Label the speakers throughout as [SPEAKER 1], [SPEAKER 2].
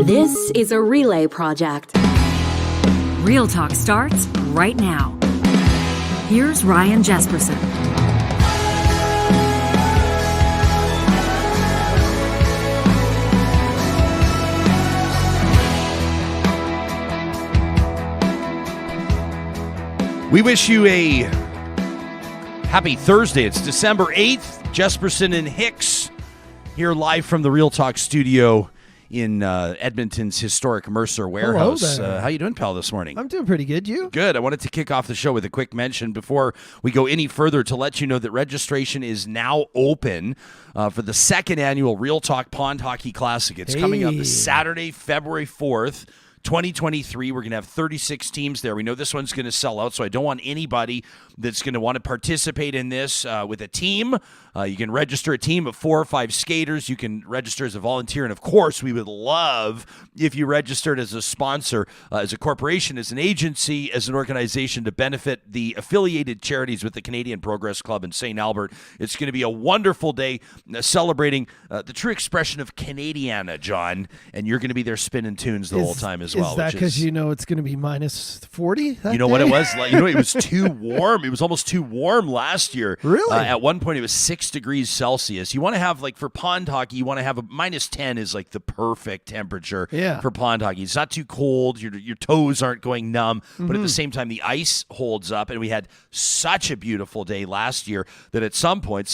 [SPEAKER 1] This is a Relay Project.
[SPEAKER 2] Real Talk starts right now. Here's Ryan Jespersen.
[SPEAKER 3] We wish you a happy Thursday. It's December 8th. Jespersen and Hicks here live from the Real Talk studio in Edmonton's historic Mercer warehouse. How you doing, pal, this morning?
[SPEAKER 4] I'm doing pretty good. You?
[SPEAKER 3] Good. I wanted to kick off the show with a quick mention before we go any further to let you know that registration is now open for the second annual Real Talk Pond Hockey Classic. It's coming up this Saturday, February 4th. 2023, we're going to have 36 teams there. We know this one's going to sell out, so I don't want anybody that's going to want to participate in this with a team. You can register a team of 4 or 5 skaters. You can register as a volunteer, and of course, we would love if you registered as a sponsor, as a corporation, as an agency, as an organization to benefit the affiliated charities with the Canadian Progress Club in St. Albert. It's going to be a wonderful day celebrating the true expression of Canadiana, John, and you're going to be there spinning tunes the whole time as well.
[SPEAKER 4] Is that because you know it's going to be minus 40?
[SPEAKER 3] You know what it was? Like, it was too warm. It was almost too warm last year.
[SPEAKER 4] Really?
[SPEAKER 3] At one point, it was 6 degrees Celsius. You want to have, like, for pond hockey, you want to have a minus 10 is like the perfect temperature for pond hockey. It's not too cold. Your toes aren't going numb, but at the same time, the ice holds up. And we had such a beautiful day last year that at some point,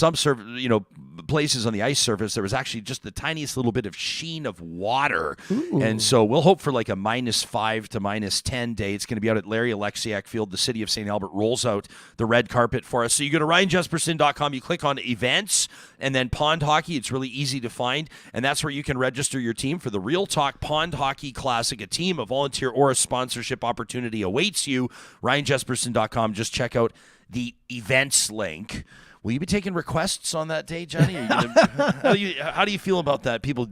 [SPEAKER 3] places on the ice surface, there was actually just the tiniest little bit of sheen of water. Ooh. And so we'll hope for like a minus 5 to minus 10 day. It's going to be out at Larry Alexiak Field. The city of St. Albert rolls out the red carpet for us. So you go to RyanJespersen.com, you click on events, and then pond hockey. It's really easy to find, and that's where you can register your team for the Real Talk Pond Hockey Classic. A team, a volunteer, or a sponsorship opportunity awaits you. RyanJespersen.com. Just check out the events link. Will you be taking requests on that day, Johnny? How do you feel about that? People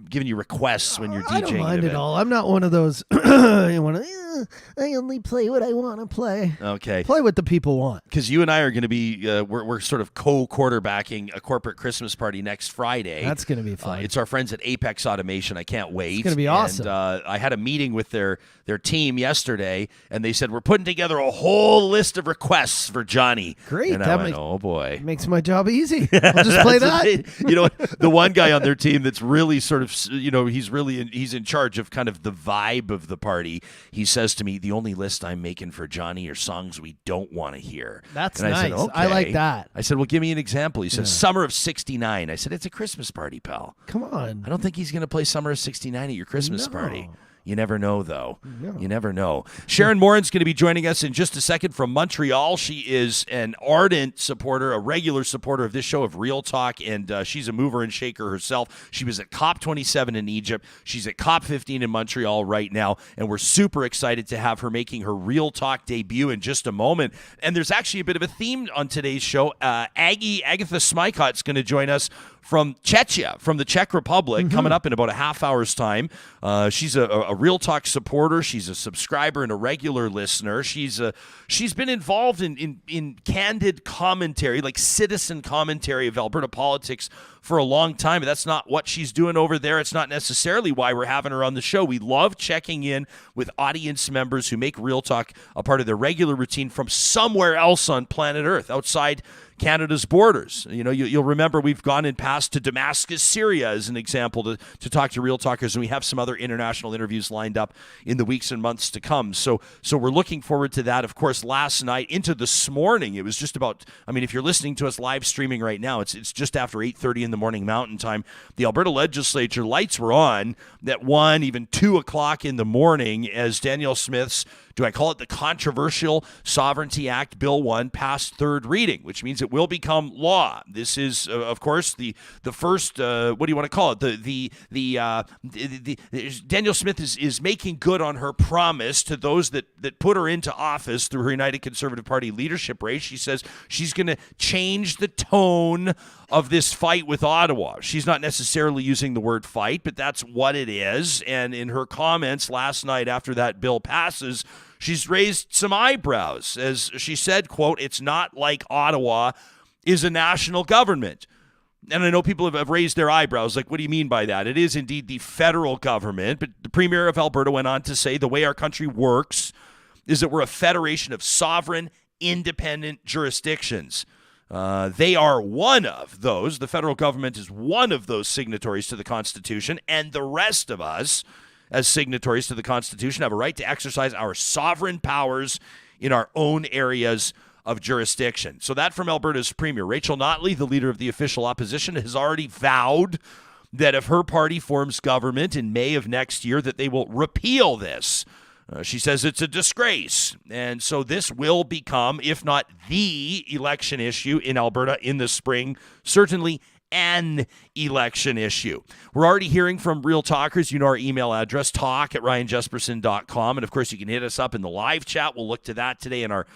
[SPEAKER 3] giving you requests when you're DJing?
[SPEAKER 4] I don't mind
[SPEAKER 3] at
[SPEAKER 4] all. I'm not one of those. I only play what I want to play.
[SPEAKER 3] Okay,
[SPEAKER 4] play what the people want.
[SPEAKER 3] Because you and I are going to be we're sort of co-quarterbacking a corporate Christmas party next Friday.
[SPEAKER 4] That's going to be fun.
[SPEAKER 3] It's our friends at Apex Automation. I can't wait.
[SPEAKER 4] It's going to be awesome.
[SPEAKER 3] And I had a meeting with their team yesterday, and they said we're putting together a whole list of requests for Johnny.
[SPEAKER 4] Great.
[SPEAKER 3] And I went, oh boy,
[SPEAKER 4] makes my job easy. I'll just play that.
[SPEAKER 3] You know what? The one guy on their team that's really sort of, he's in charge of kind of the vibe of the party. He says to me, the only list I'm making for Johnny are songs we don't want to hear.
[SPEAKER 4] That's
[SPEAKER 3] and
[SPEAKER 4] nice.
[SPEAKER 3] I said, okay.
[SPEAKER 4] I like that.
[SPEAKER 3] I said, well, give me an example. He says, Summer of 69. I said, it's a Christmas party, pal.
[SPEAKER 4] Come on.
[SPEAKER 3] I don't think he's going to play Summer of 69 at your Christmas party. You never know, though.
[SPEAKER 4] No.
[SPEAKER 3] You never know. Sharon Morin's going to be joining us in just a second from Montreal. She is an ardent supporter, a regular supporter of this show, of Real Talk, and she's a mover and shaker herself. She was at COP27 in Egypt. She's at COP15 in Montreal right now, and we're super excited to have her making her Real Talk debut in just a moment. And there's actually a bit of a theme on today's show. Agatha Smykot's going to join us from Czechia, from the Czech Republic, coming up in about a half hour's time. She's a Real Talk supporter. She's a subscriber and a regular listener. She's been involved in candid commentary, like citizen commentary of Alberta politics for a long time. But that's not what she's doing over there. It's not necessarily why we're having her on the show. We love checking in with audience members who make Real Talk a part of their regular routine from somewhere else on planet Earth, outside Canada's borders. You'll remember we've gone in past to Damascus, Syria, as an example, to talk to Real Talkers, and we have some other international interviews lined up in the weeks and months to come. So we're looking forward to that. Of course, last night into this morning, it was just about, if you're listening to us live streaming right now, it's just after 8:30 in the morning Mountain Time. The Alberta Legislature lights were on at 1, even 2 o'clock in the morning as Danielle Smith's, do I call it the controversial Sovereignty Act Bill 1 passed third reading, which means it will become law. This is, of course, the first, what do you want to call it? The Danielle Smith is making good on her promise to those that put her into office through her United Conservative Party leadership race. She says she's going to change the tone of this fight with Ottawa. She's not necessarily using the word fight, but that's what it is. And in her comments last night after that bill passes, she's raised some eyebrows as she said, quote, "It's not like Ottawa is a national government." And I know people have raised their eyebrows, like, what do you mean by that? It is indeed the federal government, but the Premier of Alberta went on to say the way our country works is that we're a federation of sovereign, independent jurisdictions. They are one of those. The federal government is one of those signatories to the Constitution, and the rest of us, as signatories to the Constitution, have a right to exercise our sovereign powers in our own areas of jurisdiction. So that from Alberta's Premier. Rachel Notley, the leader of the official opposition, has already vowed that if her party forms government in May of next year, that they will repeal this. She says it's a disgrace. And so this will become, if not the election issue in Alberta in the spring, certainly an election issue. We're already hearing from Real Talkers. You know our email address, talk@ryanjesperson.com. And, of course, you can hit us up in the live chat. We'll look to that today in our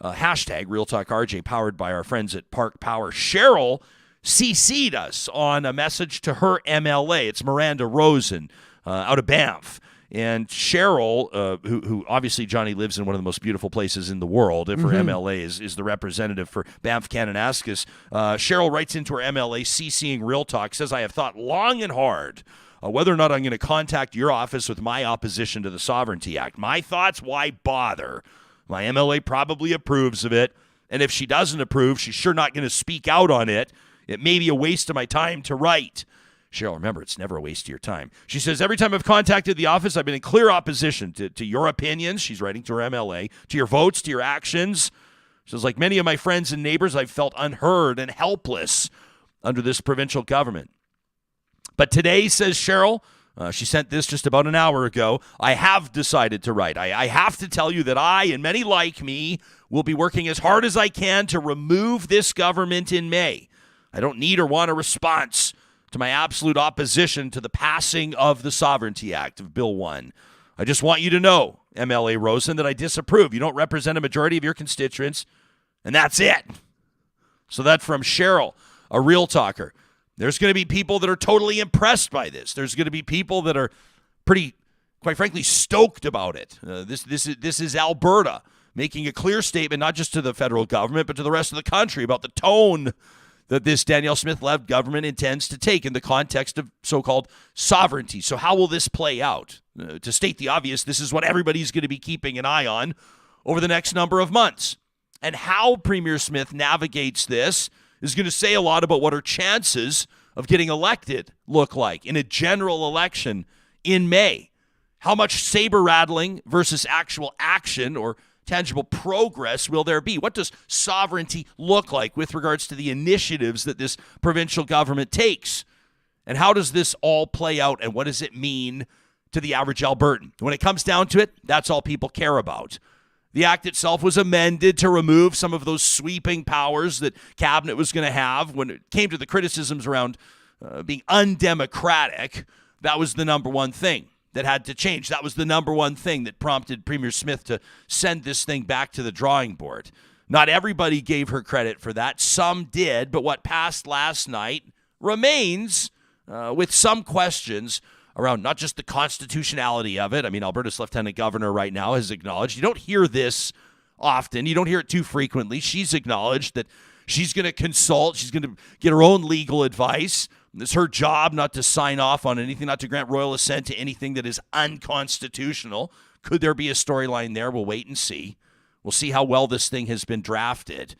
[SPEAKER 3] hashtag RealTalkRJ, powered by our friends at Park Power. Cheryl CC'd us on a message to her MLA. It's Miranda Rosen out of Banff. And Cheryl, who obviously, Johnny, lives in one of the most beautiful places in the world, if her MLA is the representative for Banff Kananaskis. Cheryl writes into her MLA, CCing Real Talk, says, I have thought long and hard whether or not I'm going to contact your office with my opposition to the Sovereignty Act. My thoughts, why bother? My MLA probably approves of it, and if she doesn't approve, she's sure not going to speak out on it. It may be a waste of my time to write. Cheryl, remember, it's never a waste of your time. She says, every time I've contacted the office, I've been in clear opposition to your opinions. She's writing to her MLA, to your votes, to your actions. She says, like many of my friends and neighbors, I've felt unheard and helpless under this provincial government. But today, says Cheryl, she sent this just about an hour ago, I have decided to write. I have to tell you that I, and many like me, will be working as hard as I can to remove this government in May. I don't need or want a response to my absolute opposition to the passing of the Sovereignty Act of Bill 1. I just want you to know, MLA Rosen, that I disapprove. You don't represent a majority of your constituents, and that's it. So that's from Cheryl, a Real Talker. There's going to be people that are totally impressed by this. There's going to be people that are pretty, quite frankly, stoked about it. This is Alberta making a clear statement, not just to the federal government, but to the rest of the country about the tone that this Danielle Smith-led government intends to take in the context of so-called sovereignty. So how will this play out? To state the obvious, this is what everybody's going to be keeping an eye on over the next number of months. And how Premier Smith navigates this is going to say a lot about what her chances of getting elected look like in a general election in May. How much saber-rattling versus actual action or tangible progress will there be? What does sovereignty look like with regards to the initiatives that this provincial government takes? And how does this all play out, and what does it mean to the average Albertan? When it comes down to it, that's all people care about. The act itself was amended to remove some of those sweeping powers that Cabinet was going to have. When it came to the criticisms around being undemocratic, that was the number one thing that had to change. That was the number one thing that prompted Premier Smith to send this thing back to the drawing board. Not everybody gave her credit for that. Some did, but what passed last night remains with some questions around not just the constitutionality of it. I mean, Alberta's Lieutenant Governor right now has acknowledged, you don't hear this often, you don't hear it too frequently. She's acknowledged that she's going to consult, she's going to get her own legal advice. It's her job not to sign off on anything, not to grant royal assent to anything that is unconstitutional. Could there be a storyline there? We'll wait and see. We'll see how well this thing has been drafted.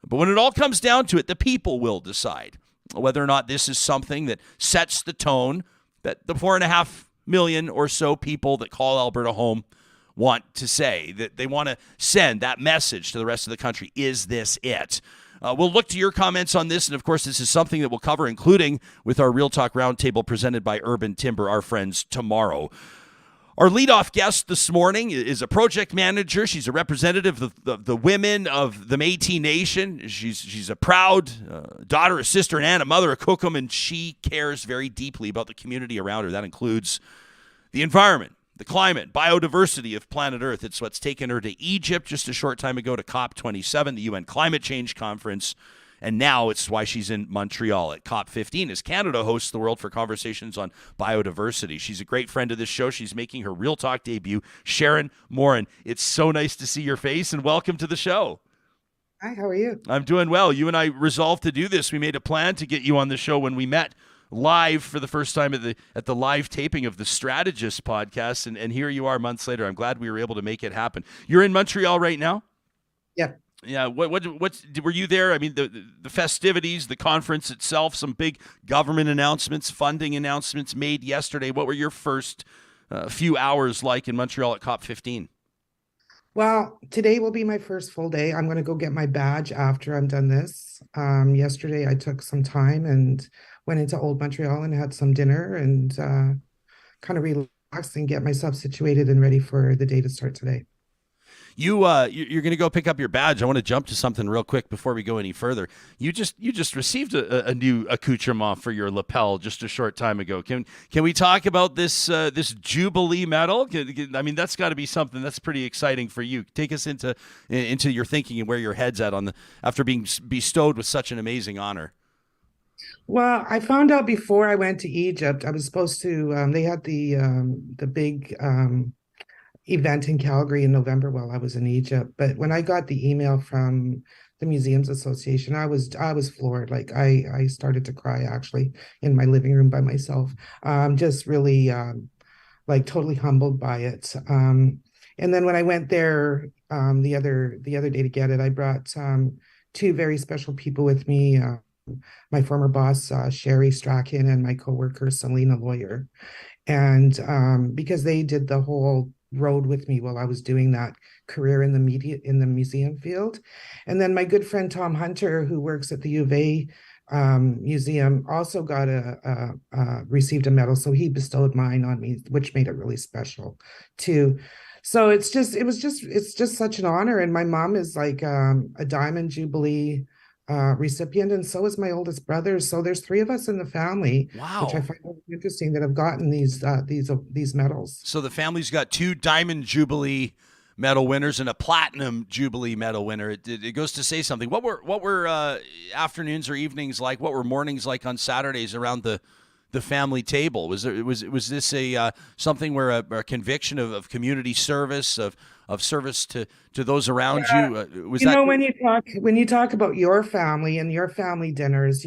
[SPEAKER 3] But when it all comes down to it, the people will decide whether or not this is something that sets the tone that the 4.5 million or so people that call Alberta home want to say, that they want to send that message to the rest of the country. Is this it? We'll look to your comments on this, and of course, this is something that we'll cover, including with our Real Talk Roundtable presented by Urban Timber, our friends, tomorrow. Our leadoff guest this morning is a project manager. She's a representative of the women of the Métis Nation. She's a proud daughter, a sister, an aunt, a mother, a cookum, and she cares very deeply about the community around her. That includes the environment, the climate, biodiversity of planet Earth. It's what's taken her to Egypt just a short time ago to COP27, the UN Climate Change Conference. And now it's why she's in Montreal at COP15 as Canada hosts the world for conversations on biodiversity. She's a great friend of this show. She's making her Real Talk debut. Sharon Morin, it's so nice to see your face, and welcome to the show.
[SPEAKER 5] Hi, how are you?
[SPEAKER 3] I'm doing well. You and I resolved to do this. We made a plan to get you on the show when we met live for the first time at the live taping of the Strategist podcast, and here you are months later. I'm glad we were able to make it happen. You're in Montreal right now?
[SPEAKER 5] Yeah.
[SPEAKER 3] Yeah. What were you there? I mean, the festivities, the conference itself, some big government announcements, funding announcements made yesterday. What were your first few hours like in Montreal at COP15?
[SPEAKER 5] Well, today will be my first full day. I'm going to go get my badge after I'm done this. Yesterday, I took some time and went into Old Montreal and had some dinner and kind of relaxed and get myself situated and ready for the day to start today.
[SPEAKER 3] You're going to go pick up your badge. I want to jump to something real quick before we go any further. You just received a new accoutrement for your lapel just a short time ago. Can we talk about this Jubilee medal? I mean, that's got to be something that's pretty exciting for you. Take us into your thinking and where your head's at after being bestowed with such an amazing honor.
[SPEAKER 5] Well, I found out before I went to Egypt. I was supposed to. They had the big event in Calgary in November while I was in Egypt. But when I got the email from the Museums Association, I was floored. Like I started to cry actually in my living room by myself. Just really like totally humbled by it. And then when I went there the other day to get it, I brought two very special people with me. My former boss, Sherry Strachan, and my coworker, Selena Lawyer. And because they did the whole road with me while I was doing that career in the museum field. And then my good friend Tom Hunter, who works at the U of A museum, also got received a medal. So he bestowed mine on me, which made it really special too. So it's just such an honor. And my mom is like a Diamond Jubilee recipient, and so is my oldest brother. So there's three of us in the family.
[SPEAKER 3] Wow.
[SPEAKER 5] Which I find interesting that have gotten these medals.
[SPEAKER 3] So the family's got two Diamond Jubilee medal winners and a Platinum Jubilee medal winner. It goes to say something. What were afternoons or evenings like? What were mornings like on Saturdays around the family table? Was this a something where a conviction of community service, of service to those around you?
[SPEAKER 5] When you talk about your family and your family dinners,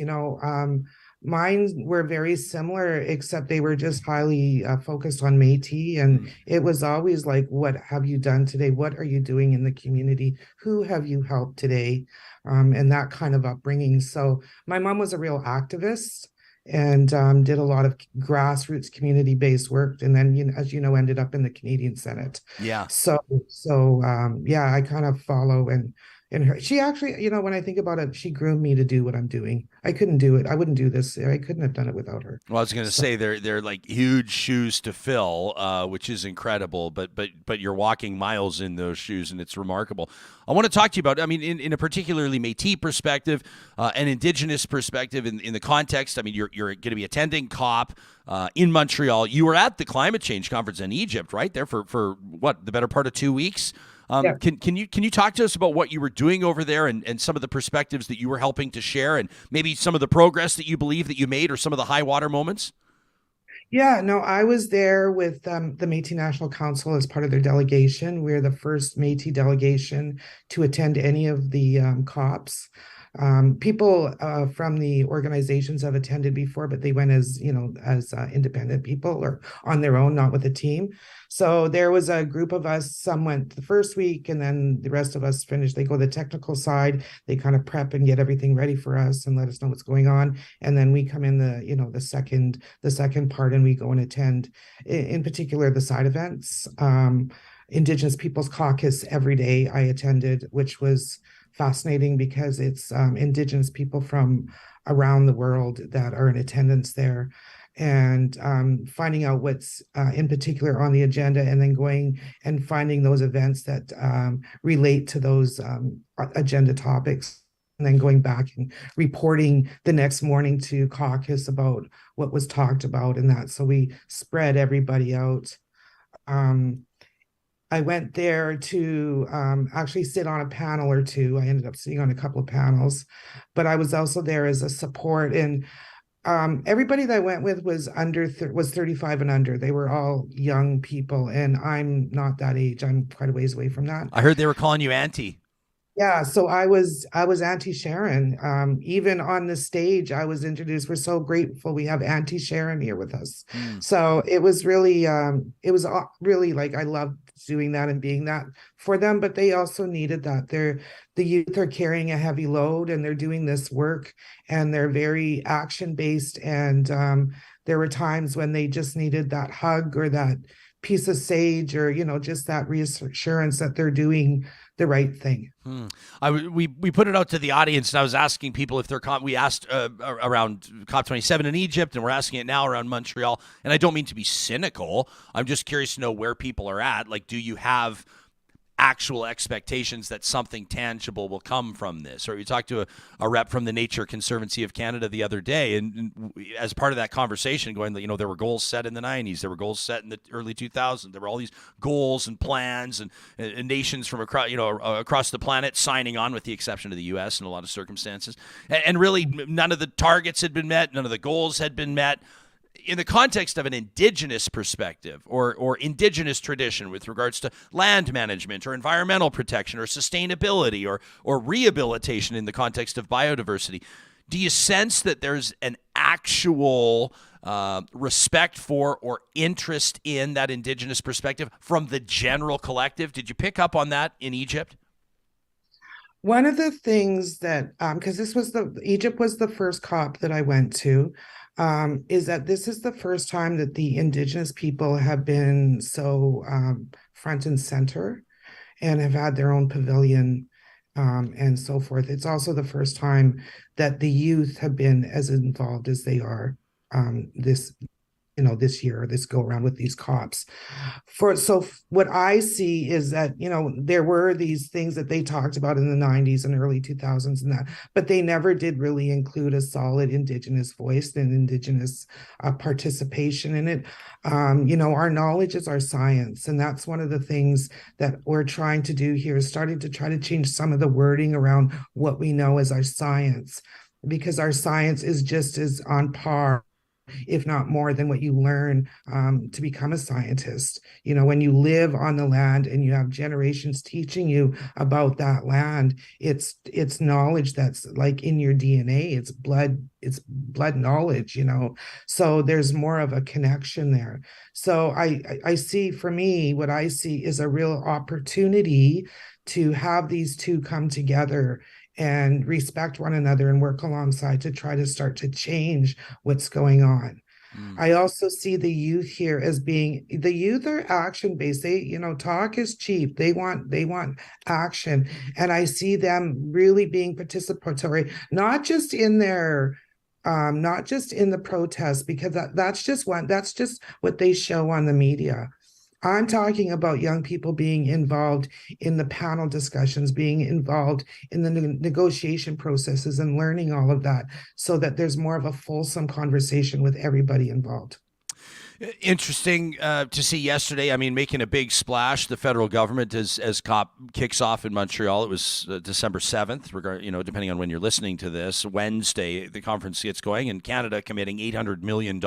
[SPEAKER 5] mine were very similar, except they were just highly focused on Métis, and it was always like, what have you done today? What are you doing in the community? Who have you helped today? And that kind of upbringing. So my mom was a real activist and did a lot of grassroots community-based work, and then, as you know, ended up in the Canadian Senate.
[SPEAKER 3] Yeah.
[SPEAKER 5] So yeah, I kind of follow and her. She actually, when I think about it, she groomed me to do what I'm doing. I couldn't do it. I wouldn't do this. I couldn't have done it without her.
[SPEAKER 3] Well, I was going to say they're like huge shoes to fill, which is incredible. But you're walking miles in those shoes, and it's remarkable. I want to talk to you about, I mean, in a particularly Métis perspective, an Indigenous perspective, in the context. I mean, you're going to be attending COP in Montreal. You were at the climate change conference in Egypt, right? There for what, the better part of 2 weeks.
[SPEAKER 5] Yeah.
[SPEAKER 3] Can you talk to us about what you were doing over there and some of the perspectives that you were helping to share, and maybe some of the progress that you believe that you made, or some of the high water moments?
[SPEAKER 5] Yeah, no, I was there with the Métis National Council as part of their delegation. We're the first Métis delegation to attend any of the COPs. People from the organizations have attended before, but they went as independent people or on their own, not with a team. So there was a group of us. Some went the first week, and then the rest of us finished. They go the technical side. They kind of prep and get everything ready for us and let us know what's going on. And then we come in the second part, and we go and attend, in particular, the side events. Indigenous Peoples Caucus every day I attended, which was fascinating because it's Indigenous people from around the world that are in attendance there, and finding out what's in particular on the agenda, and then going and finding those events that relate to those agenda topics, and then going back and reporting the next morning to caucus about what was talked about and that. So we spread everybody out. I went there to actually sit on a panel or two. I ended up sitting on a couple of panels, but I was also there as a support. And everybody that I went with was was 35 and under. They were all young people, and I'm not that age. I'm quite a ways away from that.
[SPEAKER 3] I heard they were calling you auntie.
[SPEAKER 5] Yeah, so I was Auntie Sharon. Even on the stage, I was introduced. We're so grateful we have Auntie Sharon here with us.
[SPEAKER 3] Hmm.
[SPEAKER 5] So it was really really like I loved doing that and being that for them, but they also needed that. The youth are carrying a heavy load and they're doing this work and they're very action based. And there were times when they just needed that hug or that piece of sage or just that reassurance that they're doing the right thing.
[SPEAKER 3] We put it out to the audience, and I was asking people if they're we asked around COP27 in Egypt, and we're asking it now around Montreal. And I don't mean to be cynical. I'm just curious to know where people are at. Like, do you have actual expectations that something tangible will come from this? Or we talked to a rep from the Nature Conservancy of Canada the other day, and as part of that conversation, going, there were goals set in the 90s, there were goals set in the early 2000s, there were all these goals and plans, and nations from across the planet signing on, with the exception of the U.S. in a lot of circumstances, and really none of the targets had been met, none of the goals had been met. In the context of an indigenous perspective or indigenous tradition with regards to land management or environmental protection or sustainability or rehabilitation in the context of biodiversity, do you sense that there's an actual respect for or interest in that indigenous perspective from the general collective? Did you pick up on that in Egypt?
[SPEAKER 5] One of the things that, because Egypt was the first COP that I went to, is that this is the first time that the Indigenous people have been so front and center and have had their own pavilion and so forth. It's also the first time that the youth have been as involved as they are this year, this go around with these cops. What I see is that, there were these things that they talked about in the 90s and early 2000s and that, but they never did really include a solid Indigenous voice and Indigenous participation in it. Our knowledge is our science. And that's one of the things that we're trying to do here, is starting to try to change some of the wording around what we know as our science, because our science is just as on par, if not more, than what you learn to become a scientist. When you live on the land and you have generations teaching you about that land, it's knowledge that's like in your DNA. It's blood knowledge. So there's more of a connection there. So I see, for me, what I see is a real opportunity to have these two come together and respect one another and work alongside to try to start to change what's going on. I also see the youth here as the youth are action based. They, talk is cheap. They want action. And I see them really being participatory, not just in the protests, because that's just what they show on the media. I'm talking about young people being involved in the panel discussions, being involved in the negotiation processes and learning all of that, so that there's more of a fulsome conversation with everybody involved.
[SPEAKER 3] Interesting to see yesterday. I mean, making a big splash, the federal government, as COP kicks off in Montreal. It was December 7th, depending on when you're listening to this. Wednesday, the conference gets going, and Canada committing $800 million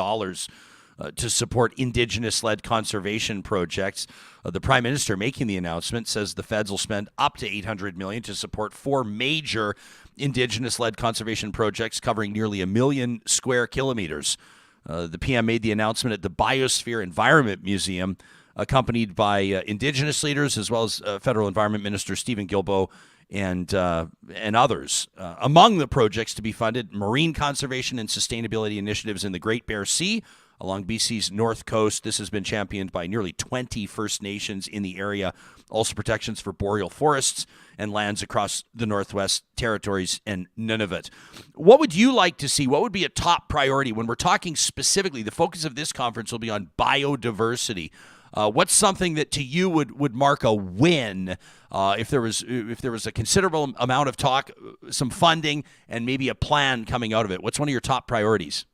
[SPEAKER 3] to support Indigenous-led conservation projects. The Prime Minister making the announcement says the feds will spend up to $800 million to support 4 major Indigenous-led conservation projects covering nearly 1 million square kilometers. The PM made the announcement at the Biosphere Environment Museum, accompanied by Indigenous leaders as well as Federal Environment Minister Stephen Guilbeault and others. Among the projects to be funded, marine conservation and sustainability initiatives in the Great Bear Sea, along BC's north coast. This has been championed by nearly 20 First Nations in the area. Also protections for boreal forests and lands across the Northwest Territories and Nunavut. What would you like to see? What would be a top priority when we're talking specifically? The focus of this conference will be on biodiversity. What's something that to you would mark a win if there was a considerable amount of talk, some funding, and maybe a plan coming out of it? What's one of your top priorities?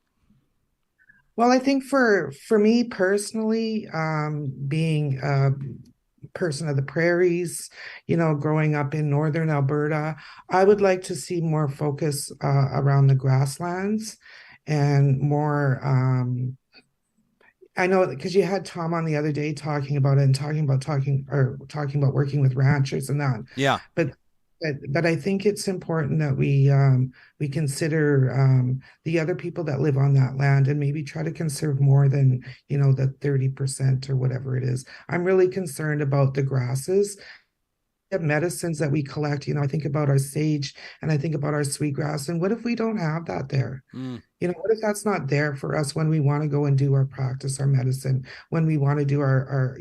[SPEAKER 5] Well, I think for me personally, being a person of the prairies, growing up in northern Alberta, I would like to see more focus around the grasslands and more. I know, because you had Tom on the other day talking about it and talking about working with ranchers and that.
[SPEAKER 3] Yeah.
[SPEAKER 5] But But I think it's important that we consider the other people that live on that land and maybe try to conserve more than, the 30% or whatever it is. I'm really concerned about the grasses. We have medicines that we collect. I think about our sage and I think about our sweetgrass. And what if we don't have that there?
[SPEAKER 3] Mm.
[SPEAKER 5] What if that's not there for us when we want to go and do our practice, our medicine, when we want to do our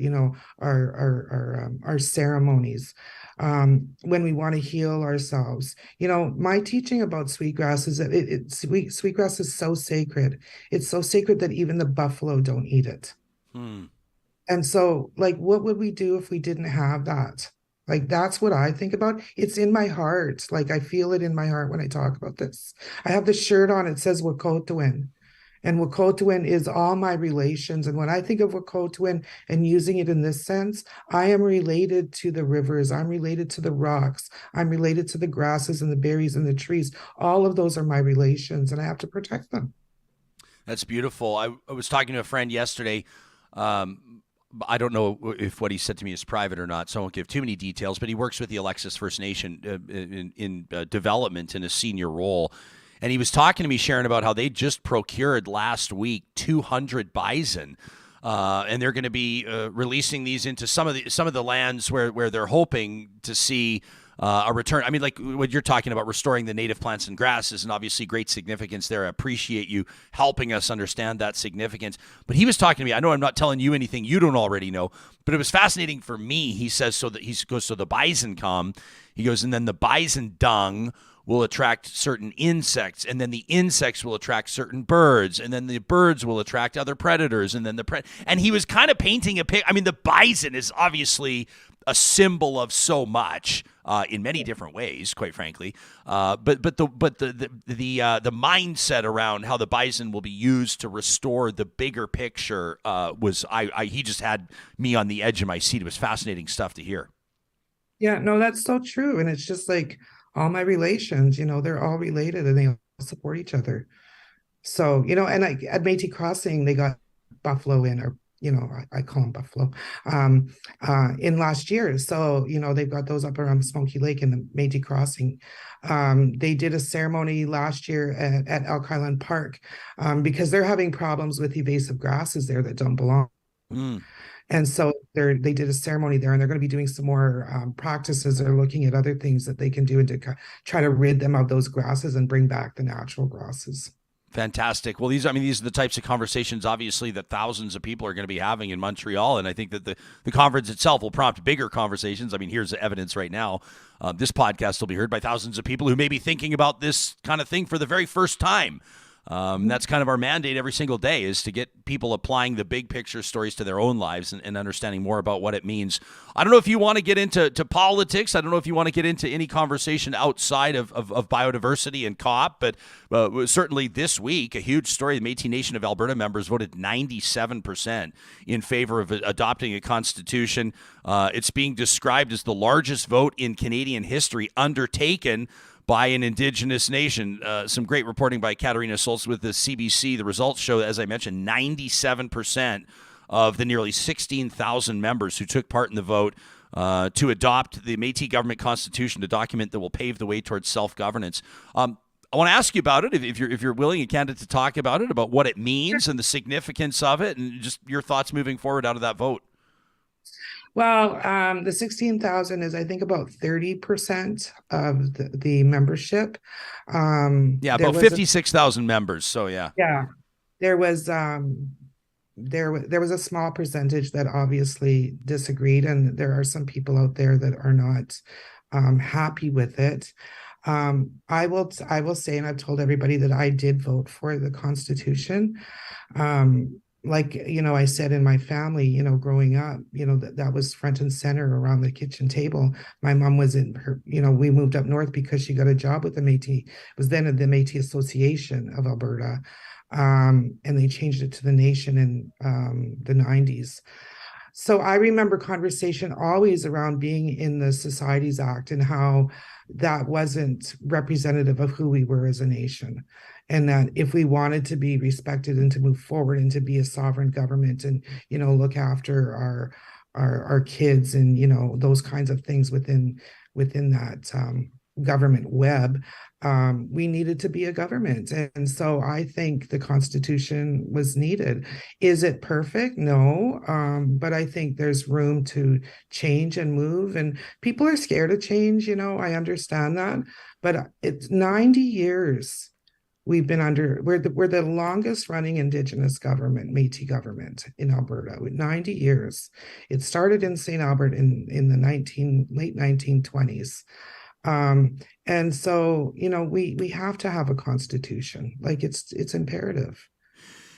[SPEAKER 5] ceremonies, when we want to heal ourselves. My teaching about sweetgrass is that sweetgrass is so sacred. It's so sacred that even the buffalo don't eat it.
[SPEAKER 3] Mm.
[SPEAKER 5] And so, like, what would we do if we didn't have that? Like, that's what I think about. It's in my heart. Like, I feel it in my heart when I talk about this. I have the shirt on. It says Wekotowin. And Wekotowin is all my relations. And when I think of Wekotowin and using it in this sense, I am related to the rivers. I'm related to the rocks. I'm related to the grasses and the berries and the trees. All of those are my relations, and I have to protect them.
[SPEAKER 3] That's beautiful. I was talking to a friend yesterday. I don't know if what he said to me is private or not, so I won't give too many details, but he works with the Alexis First Nation in development in a senior role. And he was talking to me, Sharon, about how they just procured last week 200 bison. And they're going to be releasing these into some of the lands where they're hoping to see a return. I mean, like what you're talking about, restoring the native plants and grasses, and obviously great significance there. I appreciate you helping us understand that significance. But he was talking to me. I know I'm not telling you anything you don't already know, but it was fascinating for me. He says, so the bison come. He goes, and then the bison dung will attract certain insects, and then the insects will attract certain birds, and then the birds will attract other predators, and then and he was kind of painting a picture. I mean, the bison is obviously a symbol of so much in many different ways, quite frankly. But the mindset around how the bison will be used to restore the bigger picture he just had me on the edge of my seat. It was fascinating stuff to hear.
[SPEAKER 5] Yeah, no, that's so true, and it's just like all my relations, they're all related and they all support each other. So, and at Métis Crossing, they got buffalo in, or, I call them buffalo, in last year. So, they've got those up around Smoky Lake in the Métis Crossing. They did a ceremony last year at Elk Highland Park because they're having problems with invasive grasses there that don't belong.
[SPEAKER 3] Mm.
[SPEAKER 5] And so they did a ceremony there, and they're going to be doing some more practices. They're looking at other things that they can do and to try to rid them of those grasses and bring back the natural grasses.
[SPEAKER 3] Fantastic. Well, these are the types of conversations, obviously, that thousands of people are going to be having in Montreal. And I think that the conference itself will prompt bigger conversations. I mean, here's the evidence right now. This podcast will be heard by thousands of people who may be thinking about this kind of thing for the very first time. That's kind of our mandate every single day, is to get people applying the big picture stories to their own lives and understanding more about what it means. I don't know if you want to get into politics. I don't know if you want to get into any conversation outside of biodiversity and COP, but certainly this week, a huge story. The Métis Nation of Alberta members voted 97% in favor of adopting a constitution. It's being described as the largest vote in Canadian history undertaken by an Indigenous nation. Some great reporting by Katarina Solz with the CBC. The results show, as I mentioned, 97% of the nearly 16,000 members who took part in the vote to adopt the Métis government constitution, a document that will pave the way towards self-governance. I want to ask you about it, if you're willing and candid to talk about it, about what it means and the significance of it, and just your thoughts moving forward out of that vote.
[SPEAKER 5] Well, the 16,000 is, I think, about 30% of the membership.
[SPEAKER 3] About 56,000 members. So yeah.
[SPEAKER 5] Yeah, there was there was a small percentage that obviously disagreed, and there are some people out there that are not happy with it. I will say, and I've told everybody, that I did vote for the Constitution. Like, I said, in my family, growing up, that was front and center around the kitchen table. My mom was in her, we moved up north because she got a job with the Métis. It was then the Métis Association of Alberta. And they changed it to the Nation in the 90s. So I remember conversation always around being in the Societies Act and how that wasn't representative of who we were as a nation. And that if we wanted to be respected and to move forward and to be a sovereign government and, look after our kids and, those kinds of things within within that government web. We needed to be a government. And so I think the Constitution was needed. Is it perfect? No. But I think there's room to change and move. And people are scared of change, I understand that. But it's 90 years we've been under, we're the longest running Indigenous government, Métis government in Alberta, with 90 years. It started in St. Albert in the late 1920s. And so, we have to have a constitution. Like it's imperative.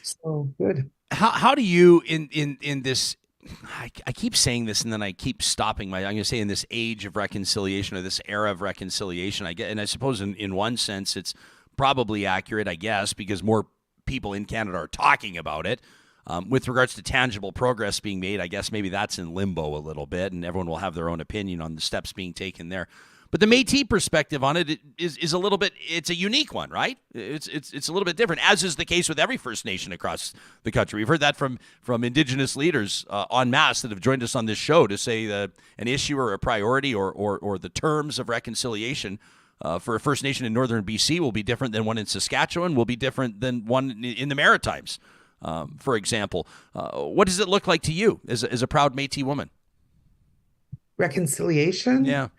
[SPEAKER 5] So good.
[SPEAKER 3] How do you in this? I keep saying this and then I keep stopping I'm going to say in this age of reconciliation or this era of reconciliation. And I suppose in one sense it's probably accurate, I guess, because more people in Canada are talking about it. With regards to tangible progress being made, I guess maybe that's in limbo a little bit, and everyone will have their own opinion on the steps being taken there. But the Métis perspective on it is a little bit, it's a unique one, right? It's a little bit different, as is the case with every First Nation across the country. We've heard that from Indigenous leaders en masse that have joined us on this show to say that an issue or a priority or the terms of reconciliation for a First Nation in northern BC will be different than one in Saskatchewan, will be different than one in the Maritimes, for example. What does it look like to you as a proud Métis woman?
[SPEAKER 5] Reconciliation?
[SPEAKER 3] Yeah.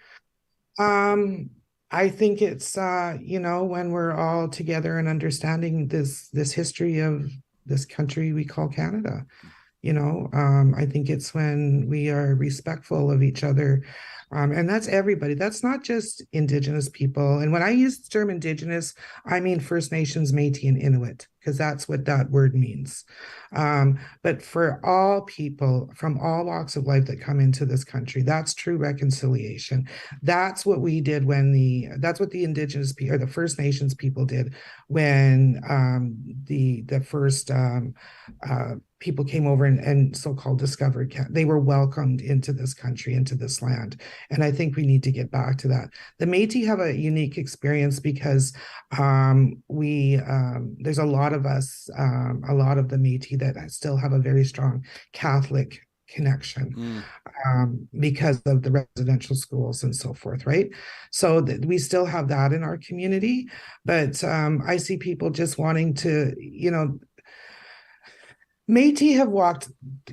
[SPEAKER 5] I think it's when we're all together and understanding this history of this country we call Canada. I think it's when we are respectful of each other. And that's everybody. That's not just Indigenous people. And when I use the term Indigenous, I mean First Nations, Métis, and Inuit, because that's what that word means. But for all people from all walks of life that come into this country, that's true reconciliation. That's what we did that's what the Indigenous people or the First Nations people did when the first people came over and so-called discovered. They were welcomed into this country, into this land. And I think we need to get back to that. The Métis have a unique experience because there's a lot of us, a lot of the Métis that still have a very strong Catholic connection because of the residential schools and so forth, right? So we still have that in our community. But I see people just wanting to, Métis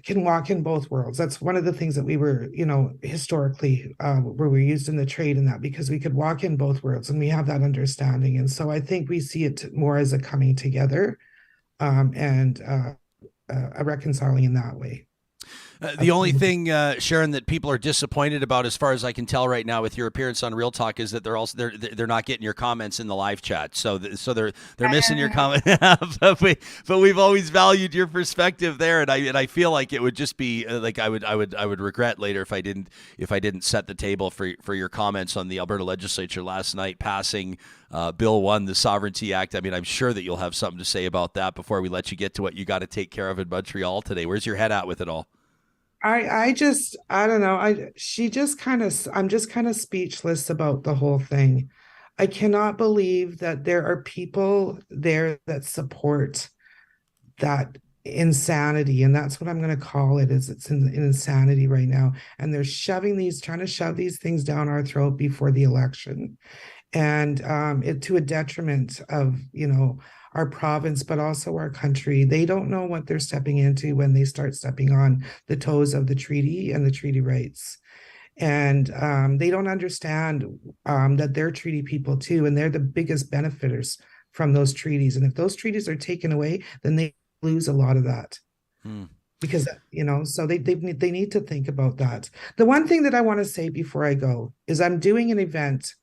[SPEAKER 5] can walk in both worlds. That's one of the things that we were, historically, where we used in the trade and that, because we could walk in both worlds and we have that understanding. And so I think we see it more as a coming together and a reconciling in that way.
[SPEAKER 3] The only thing, Sharon, that people are disappointed about, as far as I can tell right now, with your appearance on Real Talk, is that they're not getting your comments in the live chat. So they're missing your comment. but we've always valued your perspective there, and I feel like it would just be like I would regret later if I didn't set the table for your comments on the Alberta Legislature last night passing Bill 1, the Sovereignty Act. I mean, I'm sure that you'll have something to say about that before we let you get to what you got to take care of in Montreal today. Where's your head at with it all?
[SPEAKER 5] I don't know. I'm just kind of speechless about the whole thing. I cannot believe that there are people there that support that insanity. And that's what I'm going to call it, is it's an insanity right now. And they're trying to shove these things down our throat before the election. And it to a detriment of, our province, but also our country. They don't know what they're stepping into when they start stepping on the toes of the treaty and the treaty rights. And they don't understand that they're treaty people too, and they're the biggest benefiters from those treaties. And if those treaties are taken away, then they lose a lot of that. Because, so they need to think about that. The one thing that I want to say before I go is I'm doing an event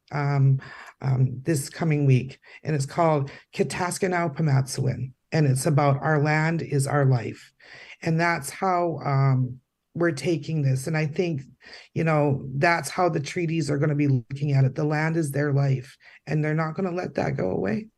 [SPEAKER 5] this coming week, and it's called Kitaskanaw Pamatsawin, and it's about our land is our life. And that's how we're taking this. And I think, that's how the treaties are going to be looking at it. The land is their life, and they're not going to let that go away.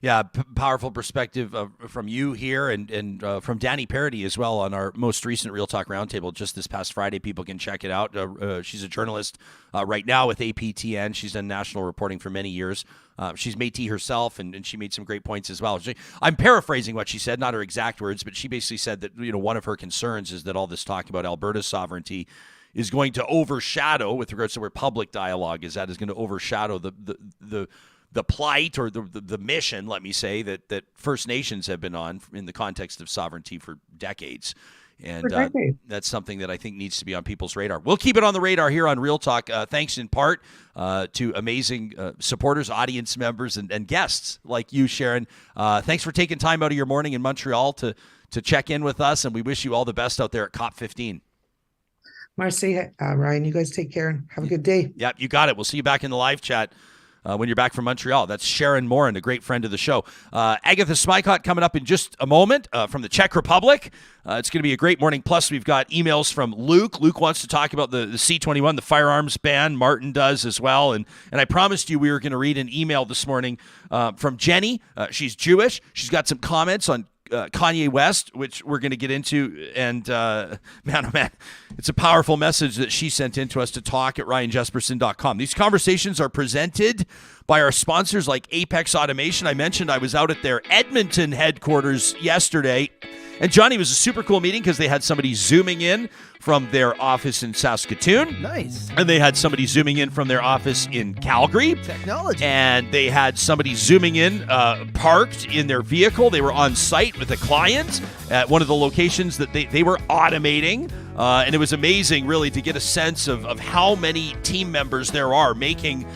[SPEAKER 3] Yeah, powerful perspective from you here and from Danny Parody as well on our most recent Real Talk Roundtable just this past Friday. People can check it out. She's a journalist right now with APTN. She's done national reporting for many years. She's Métis herself, and she made some great points as well. I'm paraphrasing what she said, not her exact words, but she basically said that one of her concerns is that all this talk about Alberta's sovereignty is going to overshadow, with regards to where public dialogue is at, is going to overshadow the plight or the mission, let me say, that First Nations have been on in the context of sovereignty for decades. And that's something that I think needs to be on people's radar. We'll keep it on the radar here on Real Talk, thanks in part to amazing supporters, audience members, and guests like you, Sharon. Thanks for taking time out of your morning in Montreal to check in with us, and we wish you all the best out there at COP15.
[SPEAKER 5] Marcy, Ryan, you guys take care and have a good day.
[SPEAKER 3] Yep, you got it. We'll see you back in the live chat when you're back from Montreal. That's Sharon Morin, a great friend of the show. Agatha Smykot coming up in just a moment from the Czech Republic. It's going to be a great morning. Plus, we've got emails from Luke. Luke wants to talk about the C-21, the firearms ban. Martin does as well. And I promised you we were going to read an email this morning from Jenny. She's Jewish. She's got some comments on Kanye West, which we're going to get into. And man, oh man, it's a powerful message that she sent in to us to talk at RyanJesperson.com. These conversations are presented by our sponsors like Apex Automation. I mentioned I was out at their Edmonton headquarters yesterday. And Johnny, it was a super cool meeting because they had somebody zooming in from their office in Saskatoon.
[SPEAKER 4] Nice.
[SPEAKER 3] And they had somebody zooming in from their office in Calgary.
[SPEAKER 4] Technology.
[SPEAKER 3] And they had somebody zooming in, parked in their vehicle. They were on site with a client at one of the locations that they were automating. And it was amazing, really, to get a sense of how many team members there are making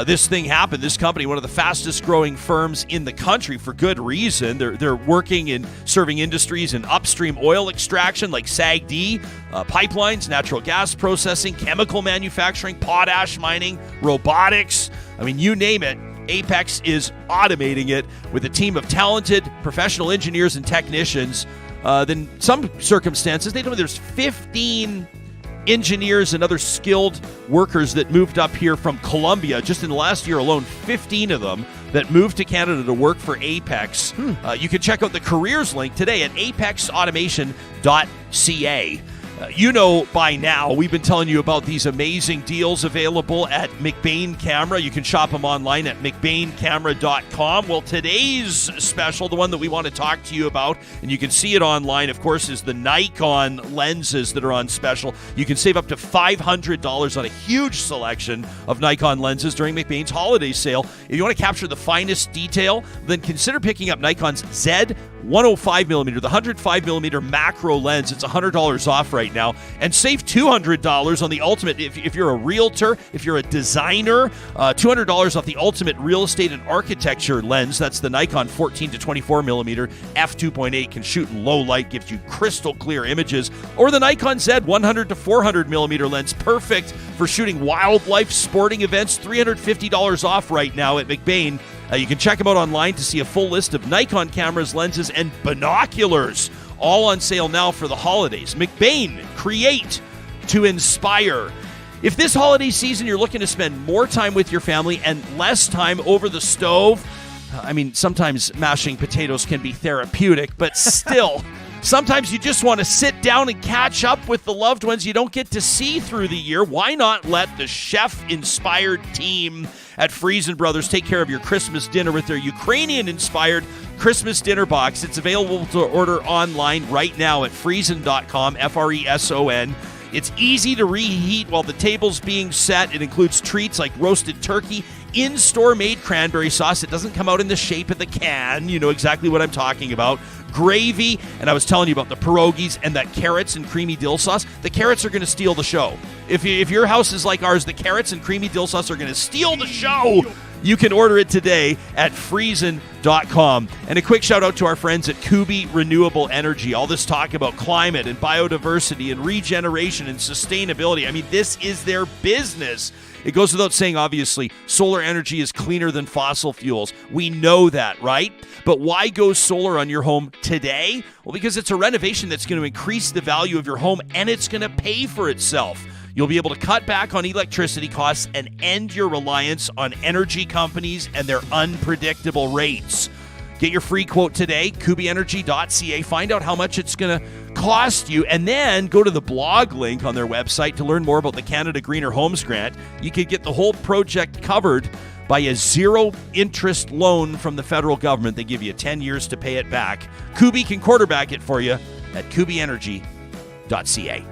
[SPEAKER 3] this thing happen. This company, one of the fastest growing firms in the country, for good reason. They're working in serving industries in upstream oil extraction like SAGD, pipelines, natural gas processing, chemical manufacturing, potash mining, robotics. I mean, you name it. Apex is automating it with a team of talented professional engineers and technicians. Then some circumstances, they know there's 15 engineers and other skilled workers that moved up here from Colombia just in the last year alone, 15 of them that moved to Canada to work for Apex. You can check out the careers link today at apexautomation.ca. You know by now, we've been telling you about these amazing deals available at McBain Camera. You can shop them online at mcbaincamera.com. Well, today's special, the one that we want to talk to you about, and you can see it online, of course, is the Nikon lenses that are on special. You can save up to $500 on a huge selection of Nikon lenses during McBain's holiday sale. If you want to capture the finest detail, then consider picking up Nikon's Z105mm, the 105mm macro lens. It's $100 off right now, and save $200 on the ultimate. If you're a realtor, if you're a designer, $200 off the ultimate real estate and architecture lens. That's the Nikon 14 to 24mm f2.8, can shoot in low light, gives you crystal clear images, or the Nikon Z 100 to 400mm lens, perfect for shooting wildlife sporting events. $350 off right now at McBain. You can check them out online to see a full list of Nikon cameras, lenses, and binoculars. All on sale now for the holidays. McBain, create to inspire. If this holiday season you're looking to spend more time with your family and less time over the stove, I mean, sometimes mashing potatoes can be therapeutic, but still, sometimes you just want to sit down and catch up with the loved ones you don't get to see through the year. Why not let the chef-inspired team at Friesen Brothers take care of your Christmas dinner with their Ukrainian-inspired Christmas dinner box? It's available to order online right now at Friesen.com, F-R-E-S-O-N. It's easy to reheat while the table's being set. It includes treats like roasted turkey, in-store made cranberry sauce. It doesn't come out in the shape of the can. You know exactly what I'm talking about. Gravy, and I was telling you about the pierogies and that carrots and creamy dill sauce. The carrots are going to steal the show. If your house is like ours, the carrots and creamy dill sauce are going to steal the show. You can order it today at Friesen.com. And a quick shout out to our friends at Kubi Renewable Energy. All this talk about climate and biodiversity and regeneration and sustainability. I mean, this is their business. It goes without saying, obviously, solar energy is cleaner than fossil fuels. We know that, right? But why go solar on your home today? Well, because it's a renovation that's going to increase the value of your home, and it's going to pay for itself. You'll be able to cut back on electricity costs and end your reliance on energy companies and their unpredictable rates. Get your free quote today, kubienergy.ca. Find out how much it's going to cost you, and then go to the blog link on their website to learn more about the Canada Greener Homes Grant. You could get the whole project covered by a zero-interest loan from the federal government. They give you 10 years to pay it back. Kubi can quarterback it for you at kubienergy.ca.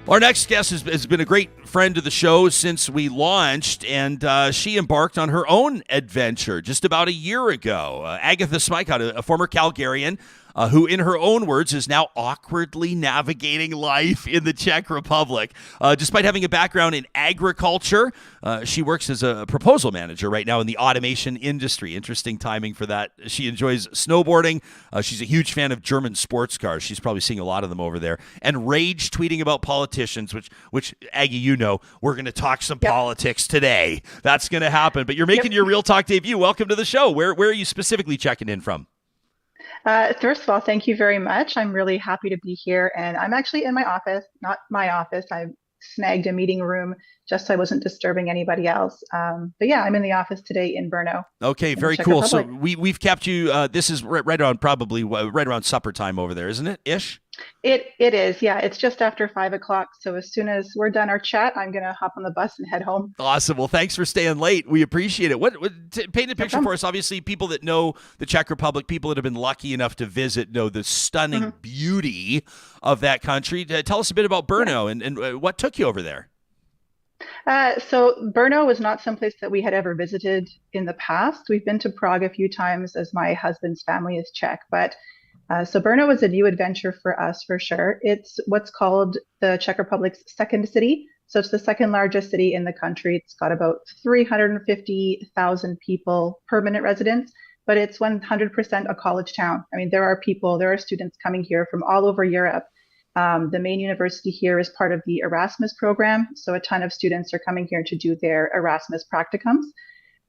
[SPEAKER 3] Our next guest has been a great friend of the show since we launched, and she embarked on her own adventure just about a year ago. Agatha Smykot, a former Calgarian, who, in her own words, is now awkwardly navigating life in the Czech Republic. Despite having a background in agriculture, she works as a proposal manager right now in the automation industry. Interesting timing for that. She enjoys snowboarding. She's a huge fan of German sports cars. She's probably seeing a lot of them over there. And rage tweeting about politicians, which Aggie, you know, we're going to talk some politics today. That's going to happen. But you're making your Real Talk debut. Welcome to the show. Where are you specifically checking in from?
[SPEAKER 6] First of all, thank you very much. I'm really happy to be here, and I'm actually in my office, not my office. I snagged a meeting room just so I wasn't disturbing anybody else. But yeah, I'm in the office today in Brno.
[SPEAKER 3] Okay, very cool. So we've kept you. This is right around probably right around supper time over there, isn't it? Ish.
[SPEAKER 6] It is, yeah. It's just after 5 o'clock. So as soon as we're done our chat, I'm gonna hop on the bus and head home.
[SPEAKER 3] Awesome. Well, thanks for staying late. We appreciate it. Paint a picture for us. Obviously, people that know the Czech Republic, people that have been lucky enough to visit, know the stunning beauty of that country. Tell us a bit about Brno and what took you over there.
[SPEAKER 6] So Brno was not someplace that we had ever visited in the past. We've been to Prague a few times as my husband's family is Czech, but so Brno was a new adventure for us for sure. It's what's called the Czech Republic's second city. So it's the second largest city in the country. It's got about 350,000 people, permanent residents, but it's 100% a college town. I mean, there are students coming here from all over Europe. The main university here is part of the Erasmus program. So a ton of students are coming here to do their Erasmus practicums.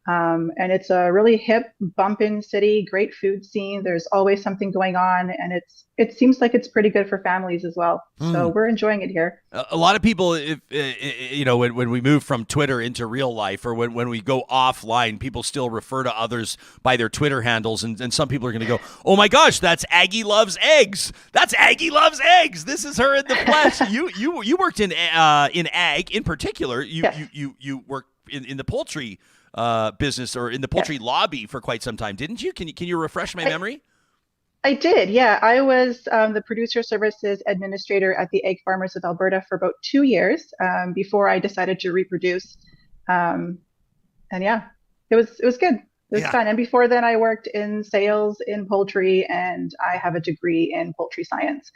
[SPEAKER 6] And it's a really hip, bumping city, great food scene. There's always something going on, and it seems like it's pretty good for families as well. So we're enjoying it here.
[SPEAKER 3] A lot of people, when we move from Twitter into real life, or when we go offline, people still refer to others by their Twitter handles, and some people are going to go, "Oh my gosh, that's Aggie Loves Eggs. That's Aggie Loves Eggs. This is her in the flesh." You worked in ag in particular. You worked in the poultry business or in the poultry lobby for quite some time, didn't you? Can you refresh my memory?
[SPEAKER 6] I did, yeah. I was the producer services administrator at the Egg Farmers of Alberta for about 2 years before I decided to reproduce. And yeah, it was good. It was fun. And before then, I worked in sales in poultry, and I have a degree in poultry science.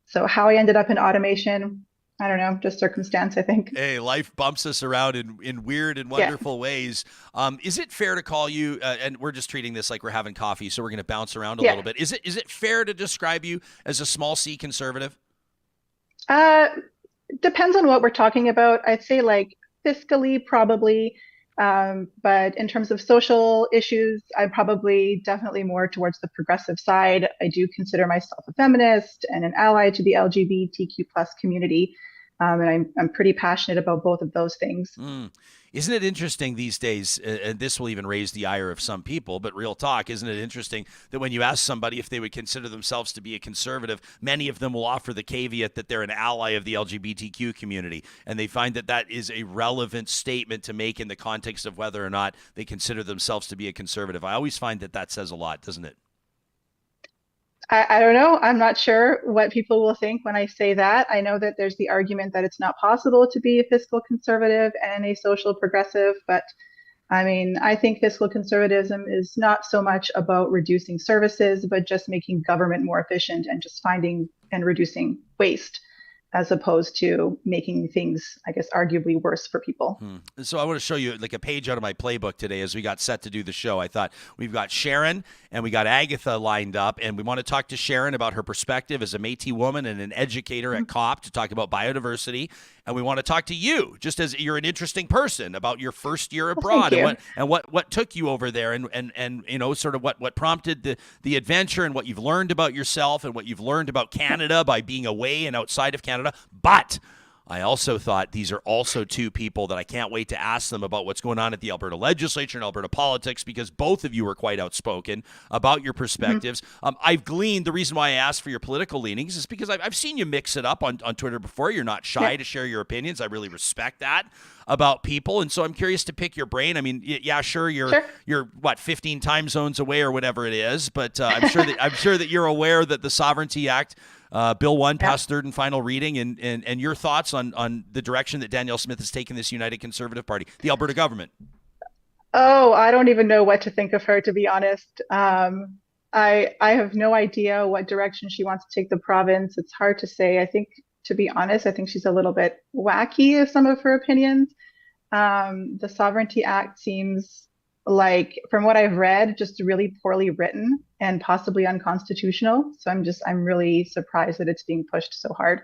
[SPEAKER 6] So how I ended up in automation, I don't know, just circumstance, I think.
[SPEAKER 3] Hey, life bumps us around in weird and wonderful ways. Is it fair to call you, and we're just treating this like we're having coffee, so we're going to bounce around a little bit. Is it fair to describe you as a small C conservative?
[SPEAKER 6] Depends on what we're talking about. I'd say like fiscally, probably. But in terms of social issues, I'm probably definitely more towards the progressive side. I do consider myself a feminist and an ally to the LGBTQ plus community. And I'm pretty passionate about both of those things.
[SPEAKER 3] Isn't it interesting these days, and this will even raise the ire of some people, but real talk, isn't it interesting that when you ask somebody if they would consider themselves to be a conservative, many of them will offer the caveat that they're an ally of the LGBTQ community, and they find that that is a relevant statement to make in the context of whether or not they consider themselves to be a conservative. I always find that says a lot, doesn't it?
[SPEAKER 6] I don't know. I'm not sure what people will think when I say that. I know that there's the argument that it's not possible to be a fiscal conservative and a social progressive, but I mean, I think fiscal conservatism is not so much about reducing services, but just making government more efficient and just finding and reducing waste, as opposed to making things, I guess, arguably worse for people.
[SPEAKER 3] So I want to show you like a page out of my playbook today as we got set to do the show. I thought we've got Sharon and we got Agatha lined up, and we want to talk to Sharon about her perspective as a Métis woman and an educator at COP to talk about biodiversity. And we want to talk to you, just as you're an interesting person, about your first year abroad and what took you over there and you know, sort of what prompted the adventure and what you've learned about yourself and what you've learned about Canada by being away and outside of Canada. But I also thought these are also two people that I can't wait to ask them about what's going on at the Alberta legislature and Alberta politics, because both of you are quite outspoken about your perspectives. I've gleaned, the reason why I asked for your political leanings is because I've seen you mix it up on Twitter before. You're not shy to share your opinions. I really respect that about people. And so I'm curious to pick your brain. I mean, yeah, sure, you're what, 15 time zones away or whatever it is, but I'm sure that you're aware that the Sovereignty Act Bill 1 passed third and final reading, and your thoughts on the direction that Danielle Smith has taken this United Conservative Party, the Alberta government.
[SPEAKER 6] Oh, I don't even know what to think of her, to be honest. I have no idea what direction she wants to take the province. It's hard to say. I think, to be honest, I think she's a little bit wacky with some of her opinions. The Sovereignty Act seems like, from what I've read, just really poorly written and possibly unconstitutional. So I'm really surprised that it's being pushed so hard.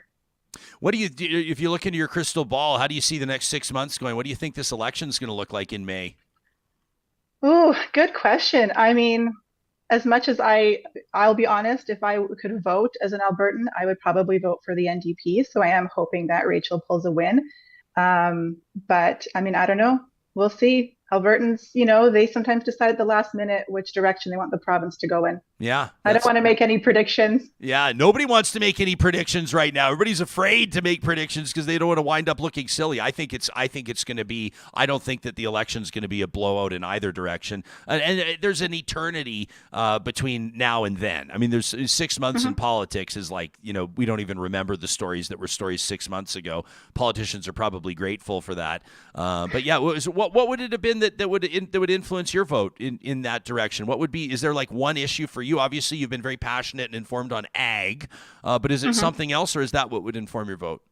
[SPEAKER 3] What do you do if you look into your crystal ball? How do you see the next 6 months going? What do you think this election is going to look like in May?
[SPEAKER 6] Oh, good question. I mean, as much as I'll be honest, if I could vote as an Albertan, I would probably vote for the NDP. So I am hoping that Rachel pulls a win. But I mean, I don't know. We'll see. Albertans, they sometimes decide at the last minute which direction they want the province to go in.
[SPEAKER 3] Yeah.
[SPEAKER 6] I don't want to make any predictions.
[SPEAKER 3] Yeah, nobody wants to make any predictions right now. Everybody's afraid to make predictions because they don't want to wind up looking silly. I think it's going to be. I don't think that the election's going to be a blowout in either direction. And there's an eternity between now and then. I mean, there's 6 months in politics is like, we don't even remember the stories that were stories 6 months ago. Politicians are probably grateful for that. But yeah, what would it have been that would influence your vote in that direction? What would be? Is there like one issue for you? Obviously, you've been very passionate and informed on ag, but is it something else, or is that what would inform your vote?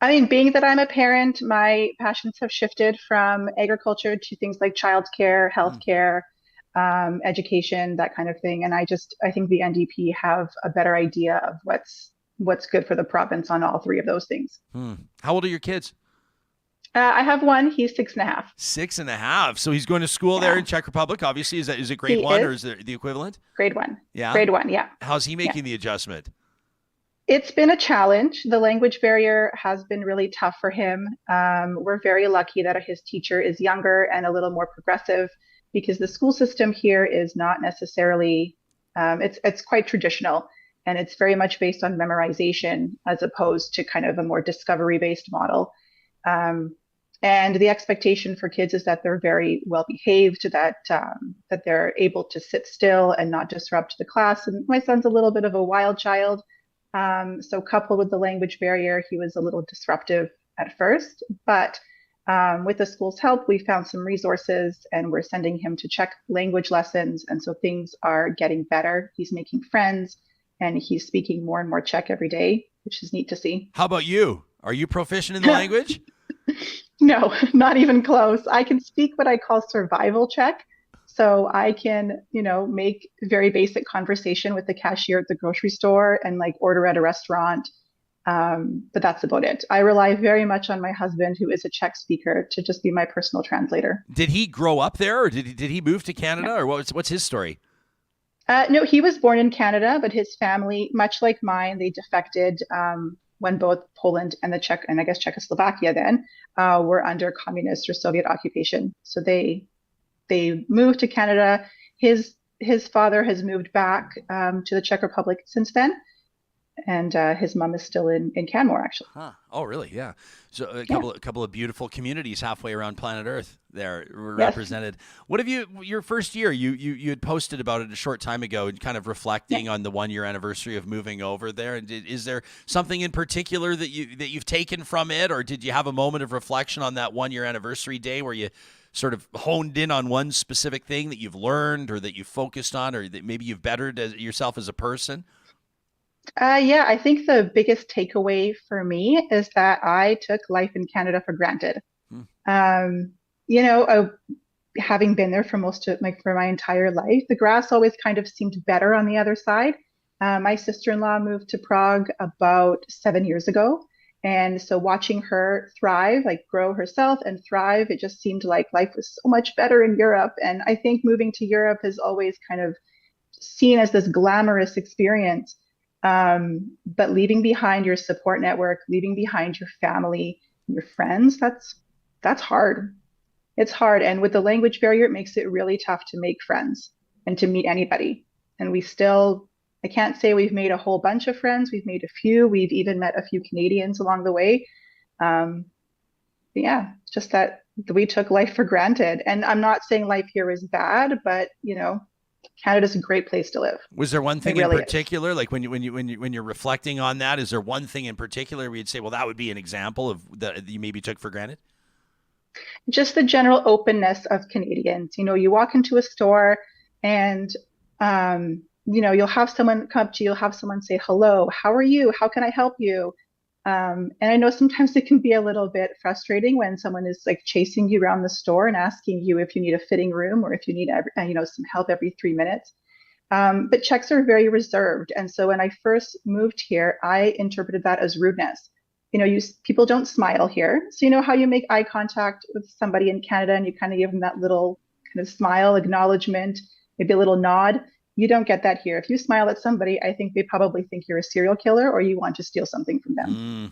[SPEAKER 6] I mean, being that I'm a parent, my passions have shifted from agriculture to things like childcare, healthcare, education, that kind of thing. And I think the NDP have a better idea of what's good for the province on all three of those things.
[SPEAKER 3] How old are your kids?
[SPEAKER 6] I have one. He's 6.5.
[SPEAKER 3] 6.5. So he's going to school there in Czech Republic. Obviously, is it grade one or is it the equivalent?
[SPEAKER 6] Grade 1.
[SPEAKER 3] Yeah.
[SPEAKER 6] Grade 1. Yeah.
[SPEAKER 3] How's he making the adjustment?
[SPEAKER 6] It's been a challenge. The language barrier has been really tough for him. We're very lucky that his teacher is younger and a little more progressive, because the school system here is not necessarily. It's quite traditional, and it's very much based on memorization as opposed to kind of a more discovery-based model. And the expectation for kids is that they're very well behaved, that they're able to sit still and not disrupt the class. And my son's a little bit of a wild child. So coupled with the language barrier, he was a little disruptive at first. But with the school's help, we found some resources and we're sending him to Czech language lessons. And so things are getting better. He's making friends and he's speaking more and more Czech every day, which is neat to see.
[SPEAKER 3] How about you? Are you proficient in the language?
[SPEAKER 6] No, not even close. I can speak what I call survival Czech. So I can, make very basic conversation with the cashier at the grocery store and like order at a restaurant. But that's about it. I rely very much on my husband, who is a Czech speaker, to just be my personal translator.
[SPEAKER 3] Did he grow up there, or did he move to Canada, or what's his story?
[SPEAKER 6] No, he was born in Canada, but his family, much like mine, they defected when both Poland and the Czech, and I guess Czechoslovakia then, were under communist or Soviet occupation. So they moved to Canada. His father has moved back to the Czech Republic since then. And his mom is still in Canmore, actually.
[SPEAKER 3] Huh. Oh, really? Yeah. So a couple of beautiful communities halfway around planet Earth there were represented. What have your first year? You had posted about it a short time ago, and kind of reflecting on the 1-year anniversary of moving over there. And is there something in particular that you've taken from it, or did you have a moment of reflection on that 1-year anniversary day where you sort of honed in on one specific thing that you've learned, or that you've focused on, or that maybe you've bettered yourself as a person?
[SPEAKER 6] Yeah, I think the biggest takeaway for me is that I took life in Canada for granted. Having been there for for my entire life, the grass always kind of seemed better on the other side. My sister-in-law moved to Prague about 7 years ago. And so watching her thrive, like grow herself and thrive, it just seemed like life was so much better in Europe. And I think moving to Europe is always kind of seen as this glamorous experience. But leaving behind your support network, leaving behind your family, your friends, that's hard. It's hard. And with the language barrier, it makes it really tough to make friends and to meet anybody. And I can't say we've made a whole bunch of friends. We've made a few. We've even met a few Canadians along the way. Just that we took life for granted. And I'm not saying life here is bad, but Canada's a great place to live.
[SPEAKER 3] Was there one thing
[SPEAKER 6] It
[SPEAKER 3] in
[SPEAKER 6] really is.
[SPEAKER 3] particular, like when you're reflecting on that, is there one thing in particular where you'd say, well, that would be an example of that you maybe took for granted?
[SPEAKER 6] Just the general openness of Canadians. You walk into a store and, you'll have someone come up to you, you'll have someone say, hello, how are you? How can I help you? And I know sometimes it can be a little bit frustrating when someone is like chasing you around the store and asking you if you need a fitting room or if you need, some help every 3 minutes. But Czechs are very reserved. And so when I first moved here, I interpreted that as rudeness. People don't smile here. So you know how you make eye contact with somebody in Canada and you kind of give them that little kind of smile, acknowledgement, maybe a little nod. You don't get that here. If you smile at somebody, I think they probably think you're a serial killer or you want to steal something from them.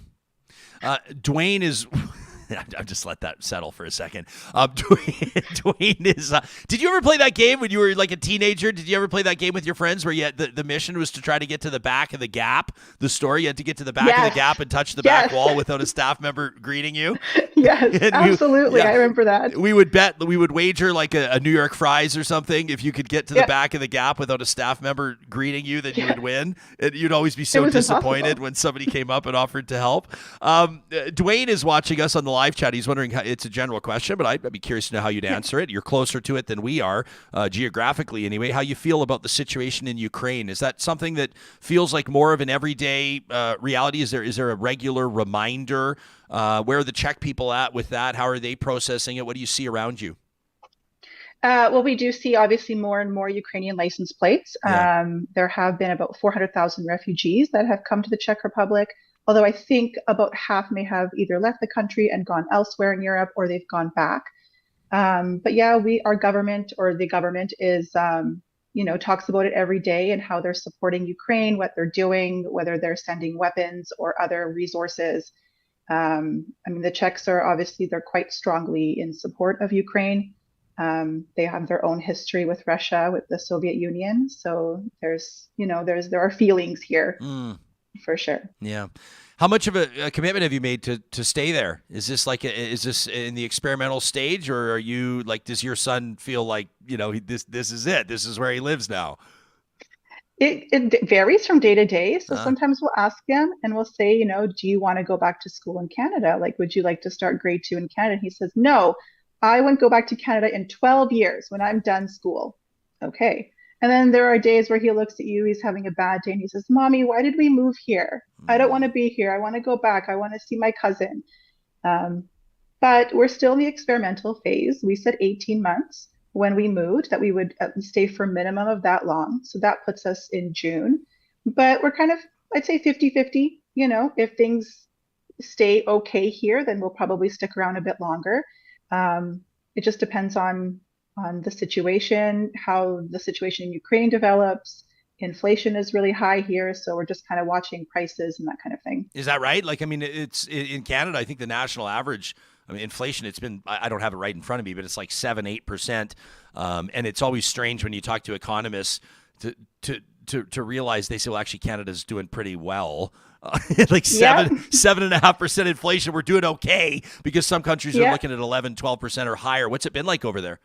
[SPEAKER 3] Dwayne is. I'll just let that settle for a second. Dwayne is. Did you ever play that game when you were like a teenager? Did you ever play that game with your friends where you had the mission was to try to get to the back of the Gap? The store you had to get to the back of the Gap and touch the back wall without a staff member greeting you.
[SPEAKER 6] Yes, absolutely. I remember that.
[SPEAKER 3] We would wager like a New York fries or something. If you could get to the back of the Gap without a staff member greeting you, then you would win. And you'd always be so disappointed
[SPEAKER 6] impossible
[SPEAKER 3] when somebody came up and offered to help. Dwayne is watching us on the live chat. He's wondering how, it's a general question, but I'd be curious to know how you'd answer it. You're closer to it than we are, geographically anyway. How you feel about the situation in Ukraine? Is that something that feels like more of an everyday reality? Is there a regular reminder? Where are the Czech people at with that? How are they processing it? What do you see around you?
[SPEAKER 6] Well, we do see obviously more and more Ukrainian license plates.
[SPEAKER 3] Yeah.
[SPEAKER 6] There have been about 400,000 refugees that have come to the Czech Republic, although I think about half may have either left the country and gone elsewhere in Europe or they've gone back. But yeah, our government or the government is, talks about it every day and how they're supporting Ukraine, what they're doing, whether they're sending weapons or other resources. The Czechs are obviously, they're quite strongly in support of Ukraine. They have their own history with Russia, with the Soviet Union. So there are feelings here for sure.
[SPEAKER 3] Yeah. How much of a commitment have you made to stay there? Is this is this in the experimental stage, or are you like, does your son feel like, this is it, this is where he lives now?
[SPEAKER 6] It varies from day to day. So sometimes we'll ask him and we'll say, do you want to go back to school in Canada? Like, would you like to start grade 2 in Canada? And he says, no, I won't go back to Canada in 12 years when I'm done school. Okay. And then there are days where he looks at you, he's having a bad day and he says, Mommy, why did we move here? I don't want to be here. I want to go back. I want to see my cousin. But we're still in the experimental phase. We said 18 months when we moved that we would stay for a minimum of that long. So that puts us in June. But we're kind of, I'd say 50-50. If things stay okay here, then we'll probably stick around a bit longer. It just depends on the situation, how the situation in Ukraine develops. Inflation is really high here, so we're just kind of watching prices and that kind of thing.
[SPEAKER 3] Is that right? Like, it's in Canada, I think the national average, inflation, it's been, I don't have it right in front of me, but it's like 7-8%. And it's always strange when you talk to economists to realize they say, well, actually Canada's doing pretty well. Like 7.5% inflation. We're doing okay because some countries are looking at 11-12% or higher. What's it been like over there?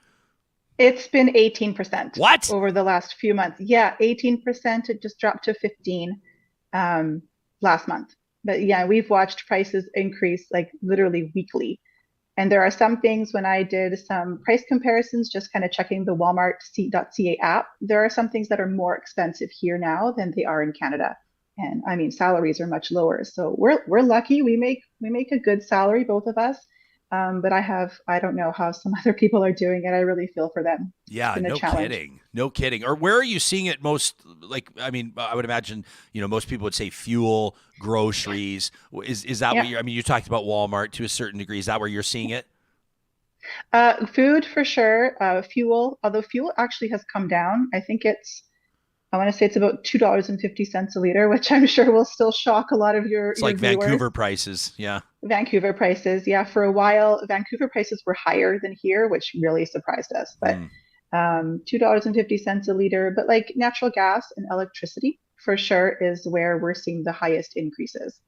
[SPEAKER 6] It's been 18%.
[SPEAKER 3] What?
[SPEAKER 6] Over the last few months. Yeah, 18%. It just dropped to 15 last month. But yeah, we've watched prices increase like literally weekly. And there are some things when I did some price comparisons, just kind of checking the Walmart.ca app, there are some things that are more expensive here now than they are in Canada. And salaries are much lower. So we're lucky. We make a good salary, both of us. But I don't know how some other people are doing it. I really feel for them.
[SPEAKER 3] Yeah, no kidding. Or where are you seeing it most? Like, I would imagine, most people would say fuel, groceries. Is that what you talked about Walmart to a certain degree. Is that where you're seeing it?
[SPEAKER 6] Food for sure. Fuel, although fuel actually has come down. I want to say it's about $2.50 a liter, which I'm sure will still shock a lot of your
[SPEAKER 3] It's like
[SPEAKER 6] viewers.
[SPEAKER 3] Vancouver prices, yeah.
[SPEAKER 6] Vancouver prices, yeah. For a while, Vancouver prices were higher than here, which really surprised us. But $2.50 a liter. But like natural gas and electricity, for sure, is where we're seeing the highest increases.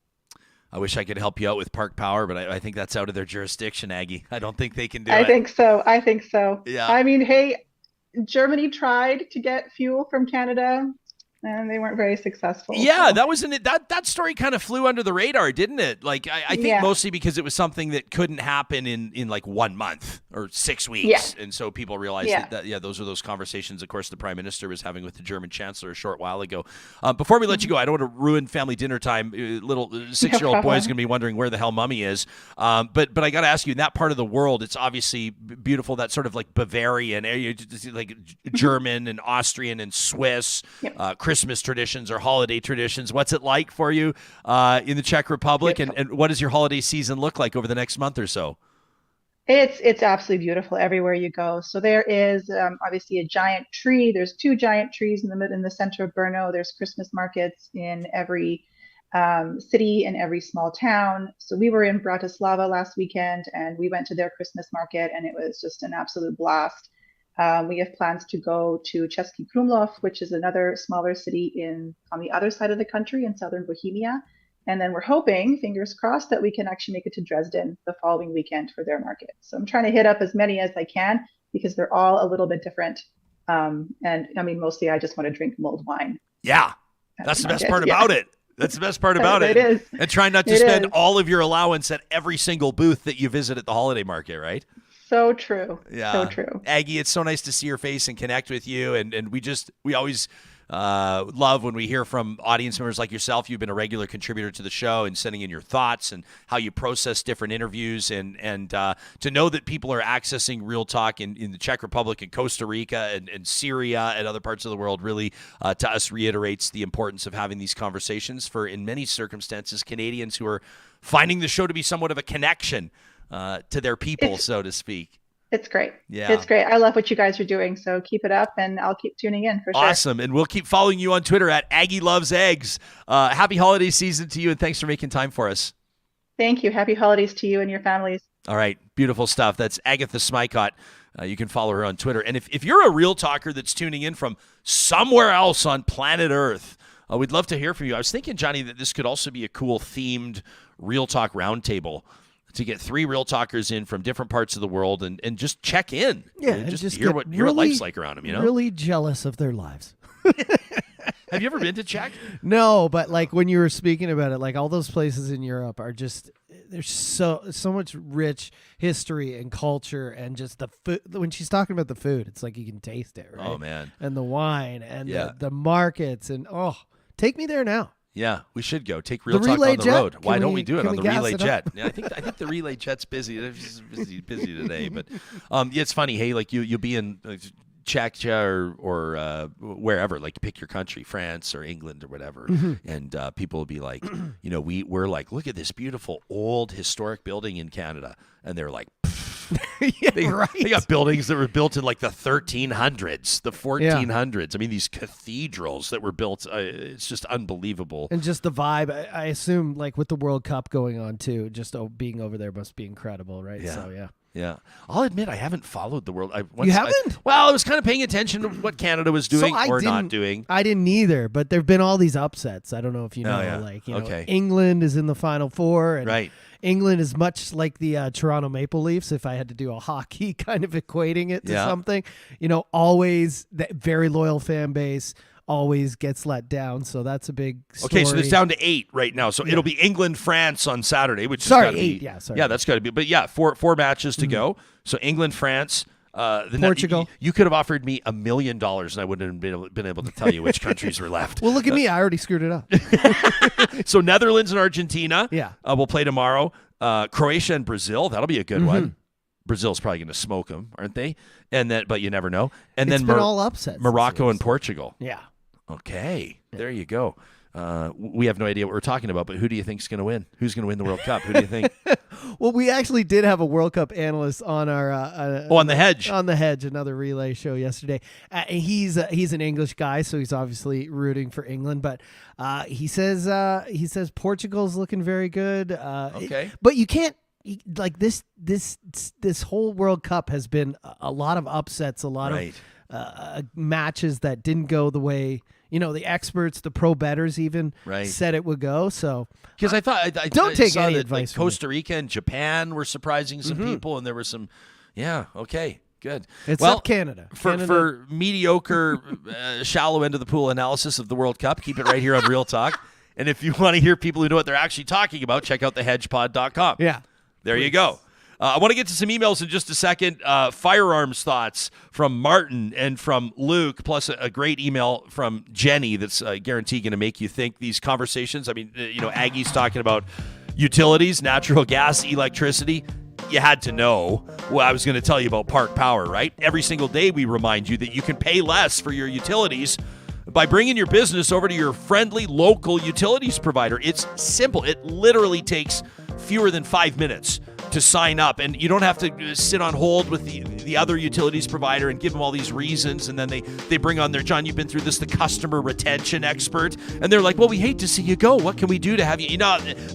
[SPEAKER 3] I wish I could help you out with Park Power, but I think that's out of their jurisdiction, Aggie. I don't think they can do it.
[SPEAKER 6] I think so.
[SPEAKER 3] Yeah.
[SPEAKER 6] Hey, Germany tried to get fuel from Canada, and they weren't very successful.
[SPEAKER 3] Yeah,
[SPEAKER 6] so.
[SPEAKER 3] that was that story kind of flew under the radar, didn't it? Like I think mostly because it was something that couldn't happen in like 1 month or 6 weeks, and so people realized that those are those conversations. Of course, the Prime Minister was having with the German Chancellor a short while ago. Before we let you go, I don't want to ruin family dinner time. Little 6-year-old boy is going to be wondering where the hell Mummy is. But I got to ask you, in that part of the world, it's obviously beautiful. That sort of like Bavarian area, like German and Austrian and Swiss. Christmas traditions or holiday traditions. What's it like for you in the Czech Republic, and what does your holiday season look like over the next month or so?
[SPEAKER 6] It's absolutely beautiful everywhere you go. So there is obviously a giant tree. There's 2 giant trees in the center of Brno. There's Christmas markets in every city and every small town. So we were in Bratislava last weekend, and we went to their Christmas market, and it was just an absolute blast. We have plans to go to Český Krumlov, which is another smaller city on the other side of the country in southern Bohemia. And then we're hoping, fingers crossed, that we can actually make it to Dresden the following weekend for their market. So I'm trying to hit up as many as I can because they're all a little bit different. And I mean, mostly I just want to drink mulled wine.
[SPEAKER 3] Yeah, that's the best part about it. That's the best part about it.
[SPEAKER 6] It is.
[SPEAKER 3] And try not to spend all of your allowance at every single booth that you visit at the holiday market, right?
[SPEAKER 6] So true.
[SPEAKER 3] Yeah.
[SPEAKER 6] So true.
[SPEAKER 3] Aggie, it's so nice to see your face and connect with you. And we always love when we hear from audience members like yourself. You've been a regular contributor to the show and sending in your thoughts and how you process different interviews. And to know that people are accessing Real Talk in the Czech Republic and Costa Rica and Syria and other parts of the world really, to us, reiterates the importance of having these conversations for, in many circumstances, Canadians who are finding the show to be somewhat of a connection to their people, so to speak.
[SPEAKER 6] It's great.
[SPEAKER 3] Yeah.
[SPEAKER 6] It's great. I love what you guys are doing. So keep it up, and I'll keep tuning in for sure.
[SPEAKER 3] Awesome. And we'll keep following you on Twitter at Aggie Loves Eggs. Happy holiday season to you, and thanks for making time for us.
[SPEAKER 6] Thank you. Happy holidays to you and your families.
[SPEAKER 3] All right. Beautiful stuff. That's Agatha Smykot. You can follow her on Twitter. And if you're a Real Talker that's tuning in from somewhere else on planet Earth, we'd love to hear from you. I was thinking, Johnny, that this could also be a cool themed Real Talk roundtable to get 3 Real Talkers in from different parts of the world and just check in.
[SPEAKER 4] Yeah,
[SPEAKER 3] and
[SPEAKER 4] and
[SPEAKER 3] just hear what life's like around them, you know?
[SPEAKER 4] Really jealous of their lives.
[SPEAKER 3] Have you ever been to Czech?
[SPEAKER 4] No, but like when you were speaking about it, like all those places in Europe are just, there's so much rich history and culture, and just the food. When she's talking about the food, it's like you can taste it, right?
[SPEAKER 3] Oh, man.
[SPEAKER 4] And the wine and
[SPEAKER 3] Yeah.
[SPEAKER 4] the markets, and take me there now.
[SPEAKER 3] Yeah, we should go. Take Real
[SPEAKER 4] The
[SPEAKER 3] Talk
[SPEAKER 4] Relay
[SPEAKER 3] on the
[SPEAKER 4] Jet?
[SPEAKER 3] road.
[SPEAKER 4] Can
[SPEAKER 3] Why don't
[SPEAKER 4] we-
[SPEAKER 3] we do it
[SPEAKER 4] can
[SPEAKER 3] on
[SPEAKER 4] we
[SPEAKER 3] the
[SPEAKER 4] gas
[SPEAKER 3] Relay
[SPEAKER 4] it
[SPEAKER 3] Jet?
[SPEAKER 4] up?
[SPEAKER 3] Yeah, I think the Relay Jet's busy. It's just busy today. But yeah, it's funny. Hey, like you'll be in Czechia or wherever. Like pick your country, France or England or whatever, and people will be like, we're like, look at this beautiful old historic building in Canada, and they're like. They got buildings that were built in like the 1300s, the 1400s. I mean, these cathedrals that were built, it's just unbelievable.
[SPEAKER 4] And just the vibe, I assume, like with the World Cup going on too, just being over there must be incredible, right?
[SPEAKER 3] Yeah.
[SPEAKER 4] So, yeah.
[SPEAKER 3] Yeah. I'll admit I haven't followed the world.
[SPEAKER 4] You haven't?
[SPEAKER 3] I was kind of paying attention to what Canada was doing or not doing.
[SPEAKER 4] I didn't either, but there have been all these upsets. I don't know if you know,
[SPEAKER 3] Okay.
[SPEAKER 4] England is in the Final Four, and
[SPEAKER 3] Right.
[SPEAKER 4] England is much like the Toronto Maple Leafs, if I had to do a hockey kind of equating it to something. Always that very loyal fan base, always gets let down. So that's a big story.
[SPEAKER 3] Okay, so it's down to 8 right now. So it'll be England, France on Saturday, which
[SPEAKER 4] Sorry,
[SPEAKER 3] is gotta
[SPEAKER 4] 8.
[SPEAKER 3] be,
[SPEAKER 4] Yeah, sorry.
[SPEAKER 3] Yeah, that's got to be. But yeah, four matches to go. So England, France,
[SPEAKER 4] Portugal.
[SPEAKER 3] You could have offered me $1 million, and I wouldn't have been able to tell you which countries were left.
[SPEAKER 4] Well, look at me. I already screwed it up.
[SPEAKER 3] So Netherlands and Argentina.
[SPEAKER 4] Yeah.
[SPEAKER 3] Will play tomorrow. Croatia and Brazil. That'll be a good one. Brazil's probably going to smoke them, aren't they? But you never know. And
[SPEAKER 4] It's
[SPEAKER 3] then
[SPEAKER 4] been all upsets.
[SPEAKER 3] Morocco and Portugal.
[SPEAKER 4] Yeah.
[SPEAKER 3] Okay, there you go. We have no idea what we're talking about, but who do you think's going to win? Who's going to win the World Cup? Who do you think?
[SPEAKER 4] Well, we actually did have a World Cup analyst on our
[SPEAKER 3] on the Hedge.
[SPEAKER 4] On the Hedge, another relay show yesterday. He's an English guy, so he's obviously rooting for England. But he says Portugal's looking very good.
[SPEAKER 3] Okay,
[SPEAKER 4] but you can't like this whole World Cup has been a lot of upsets, a lot of matches that didn't go the way. The experts, the pro bettors even said it would go. So,
[SPEAKER 3] because I thought
[SPEAKER 4] don't take any
[SPEAKER 3] that,
[SPEAKER 4] advice.
[SPEAKER 3] Costa Rica and Japan were surprising some people, and there were some. Yeah. Okay. Good.
[SPEAKER 4] It's
[SPEAKER 3] well,
[SPEAKER 4] up Canada.
[SPEAKER 3] For mediocre, shallow end of the pool analysis of the World Cup, keep it right here on Real Talk. And if you want to hear people who know what they're actually talking about, check out thehedgepod.com.
[SPEAKER 4] Yeah.
[SPEAKER 3] There you go. I want to get to some emails in just a second. Firearms thoughts from Martin and from Luke, plus a great email from Jenny that's guaranteed going to make you think. These conversations, I mean, Aggie's talking about utilities, natural gas, electricity. You had to know what I was going to tell you about Park Power, right? Every single day we remind you that you can pay less for your utilities by bringing your business over to your friendly local utilities provider. It's simple. It literally takes fewer than 5 minutes to sign up, and you don't have to sit on hold with the other utilities provider and give them all these reasons, and then they bring on their, John, you've been through this, the customer retention expert, and they're like, well, we hate to see you go. What can we do to have you?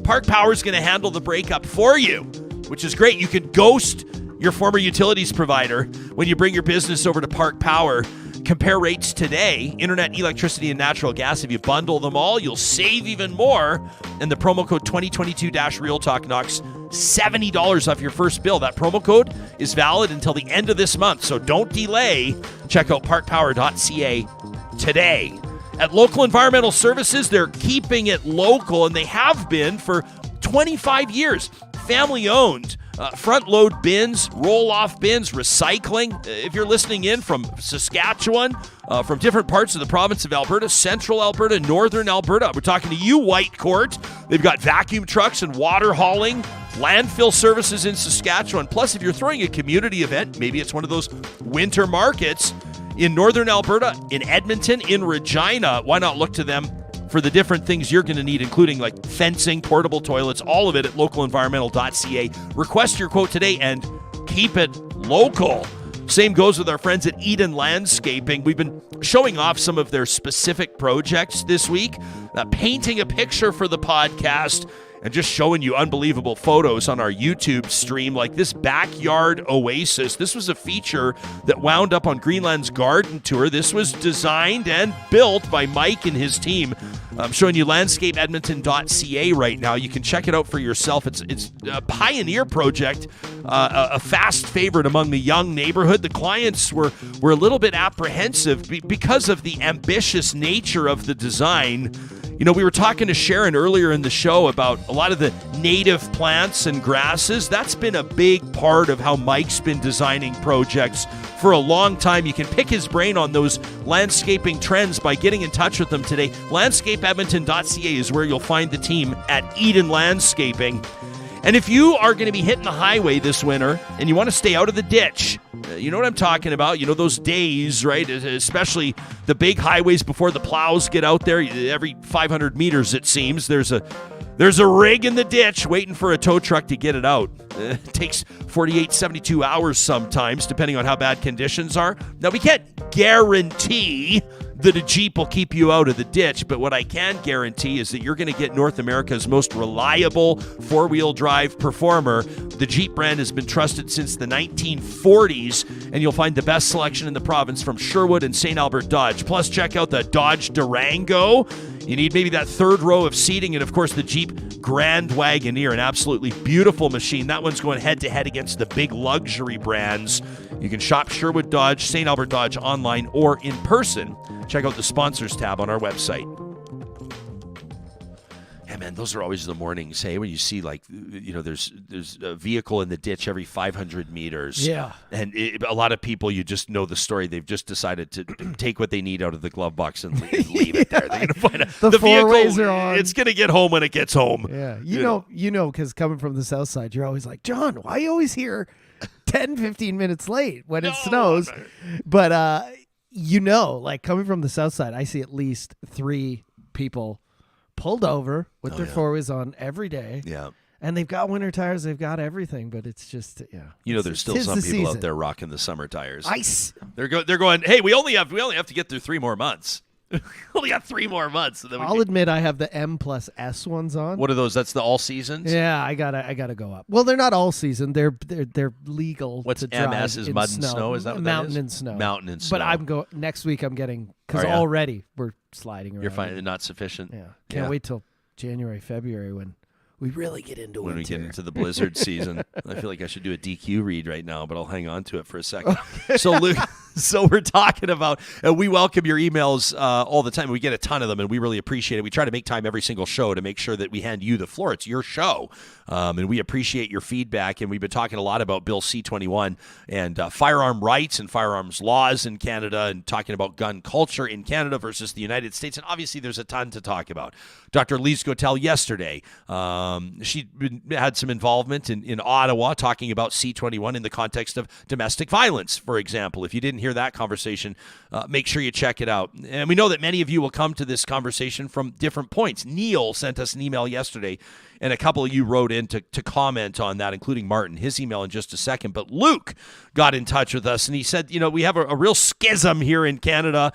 [SPEAKER 3] Park Power is going to handle the breakup for you, which is great. You can ghost your former utilities provider when you bring your business over to Park Power. Compare rates today, internet, electricity, and natural gas. If you bundle them all, you'll save even more. And the promo code 2022-RealTalk knocks $70 off your first bill. That promo code is valid until the end of this month, so don't delay. Check out parkpower.ca today. At Local Environmental Services, they're keeping it local, and they have been for 25 years. Family-owned. Front-load bins, roll-off bins, recycling. If you're listening in from Saskatchewan, from different parts of the province of Alberta, central Alberta, northern Alberta, we're talking to you, Whitecourt. They've got vacuum trucks and water hauling, landfill services in Saskatchewan. Plus, if you're throwing a community event, maybe it's one of those winter markets in northern Alberta, in Edmonton, in Regina, why not look to them for the different things you're going to need, including like fencing, portable toilets, all of it at localenvironmental.ca. Request your quote today and keep it local. Same goes with our friends at Eden Landscaping. We've been showing off some of their specific projects this week, painting a picture for the podcast, and just showing you unbelievable photos on our YouTube stream, like this backyard oasis. This was a feature that wound up on Greenland's Garden Tour. This was designed and built by Mike and his team. I'm showing you landscapeedmonton.ca right now. You can check it out for yourself. It's a pioneer project, a fast favorite among the young neighborhood. The clients were a little bit apprehensive because of the ambitious nature of the design. We were talking to Sharon earlier in the show about a lot of the native plants and grasses. That's been a big part of how Mike's been designing projects for a long time. You can pick his brain on those landscaping trends by getting in touch with them today. Landscapeedmonton.ca is where you'll find the team at Eden Landscaping. And if you are going to be hitting the highway this winter and you want to stay out of the ditch, you know what I'm talking about. Those days, right? Especially the big highways before the plows get out there. Every 500 meters, it seems, there's a rig in the ditch waiting for a tow truck to get it out. It takes 48, 72 hours sometimes, depending on how bad conditions are. Now, we can't guarantee that a Jeep will keep you out of the ditch, but what I can guarantee is that you're going to get North America's most reliable four-wheel drive performer. The Jeep brand has been trusted since the 1940s, and you'll find the best selection in the province from Sherwood and St. Albert Dodge. Plus, check out the Dodge Durango. You need maybe that third row of seating, and of course the Jeep Grand Wagoneer, an absolutely beautiful machine. That one's going head-to-head against the big luxury brands. You can shop Sherwood Dodge, St. Albert Dodge online or in person. Check out the sponsors tab on our website. Yeah, man, those are always the mornings, hey, when you see there's a vehicle in the ditch every 500 meters.
[SPEAKER 4] Yeah.
[SPEAKER 3] And a lot of people, you just know the story. They've just decided to take what they need out of the glove box and leave it there. They're going to find the
[SPEAKER 4] four-ways
[SPEAKER 3] vehicle.
[SPEAKER 4] Are on.
[SPEAKER 3] It's going to get home when it gets home.
[SPEAKER 4] Yeah. You know, because coming from the south side, you're always like, John, why are you always here 10, 15 minutes late when it snows? But, coming from the south side, I see at least 3 people pulled over with their four-ways on every day.
[SPEAKER 3] Yeah.
[SPEAKER 4] And they've got winter tires, they've got everything, but it's just,
[SPEAKER 3] there's still some people out there rocking the summer tires.
[SPEAKER 4] Ice.
[SPEAKER 3] They're going, hey, we only have to get through 3 more months. Only got 3 more months. And then
[SPEAKER 4] I'll admit I have the M+S ones on.
[SPEAKER 3] What are those? That's the all seasons?
[SPEAKER 4] Yeah, I gotta go up. Well, they're not all season. They're legal.
[SPEAKER 3] What's
[SPEAKER 4] to drive
[SPEAKER 3] MS is
[SPEAKER 4] in
[SPEAKER 3] mud and snow? Is that what
[SPEAKER 4] mountain
[SPEAKER 3] that is?
[SPEAKER 4] and snow?
[SPEAKER 3] Mountain and snow.
[SPEAKER 4] But next week. I'm getting because
[SPEAKER 3] Are ya?
[SPEAKER 4] already we're sliding around.
[SPEAKER 3] You're finding it not sufficient.
[SPEAKER 4] Yeah, can't wait till January, February when we really get into
[SPEAKER 3] when we
[SPEAKER 4] winter.
[SPEAKER 3] get into the blizzard season. I feel like I should do a DQ read right now, but I'll hang on to it for a second. So, Luke, so we're talking about, we welcome your emails all the time. We get a ton of them, and we really appreciate it. We try to make time every single show to make sure that we hand you the floor. It's your show, and we appreciate your feedback. And we've been talking a lot about Bill C-21 and firearm rights and firearms laws in Canada, and talking about gun culture in Canada versus the United States. And obviously, there's a ton to talk about. Dr. Lise Gotel yesterday, she had some involvement in Ottawa talking about C-21 in the context of domestic violence, for example. If you didn't hear that conversation, make sure you check it out. And we know that many of you will come to this conversation from different points. Neil sent us an email yesterday, and a couple of you wrote in to comment on that, including Martin. His email in just a second. But Luke got in touch with us, and he said, we have a real schism here in Canada.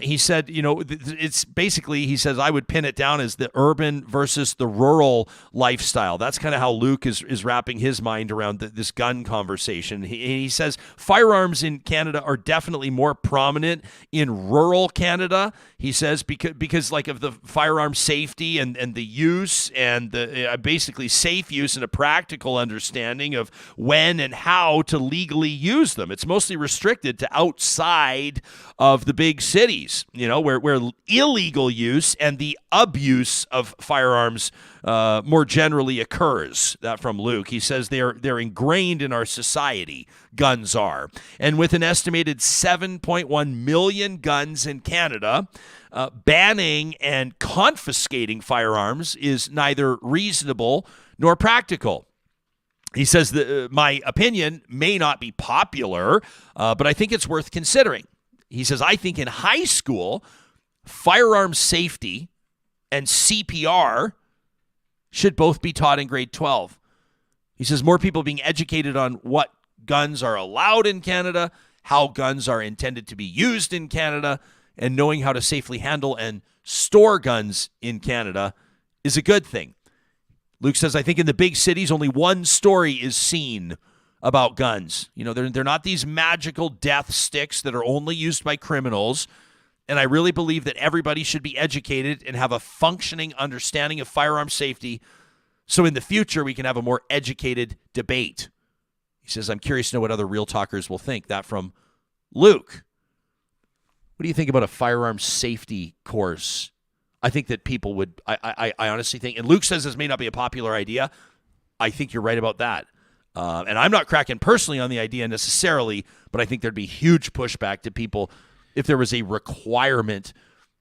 [SPEAKER 3] He said, it's basically, he says, I would pin it down as the urban versus the rural lifestyle. That's kind of how Luke is wrapping his mind around this gun conversation. He says firearms in Canada are definitely more prominent in rural Canada. He says because like of the firearm safety and the use and the basically safe use and a practical understanding of when and how to legally use them. It's mostly restricted to outside of the big cities, where illegal use and the abuse of firearms more generally occurs. That from Luke. He says they're ingrained in our society. Guns are. And with an estimated 7.1 million guns in Canada, banning and confiscating firearms is neither reasonable nor practical. He says that my opinion may not be popular, but I think it's worth considering. He says, I think in high school, firearm safety and CPR should both be taught in grade 12. He says more people being educated on what guns are allowed in Canada, how guns are intended to be used in Canada, and knowing how to safely handle and store guns in Canada is a good thing. Luke says, I think in the big cities, only one story is seen about guns. They're not these magical death sticks that are only used by criminals. And I really believe that everybody should be educated and have a functioning understanding of firearm safety, so in the future we can have a more educated debate. He says, I'm curious to know what other Real Talkers will think. That from Luke. What do you think about a firearm safety course? I think that people would, I honestly think, and Luke says this may not be a popular idea. I think you're right about that. And I'm not cracking personally on the idea necessarily, but I think there'd be huge pushback to people if there was a requirement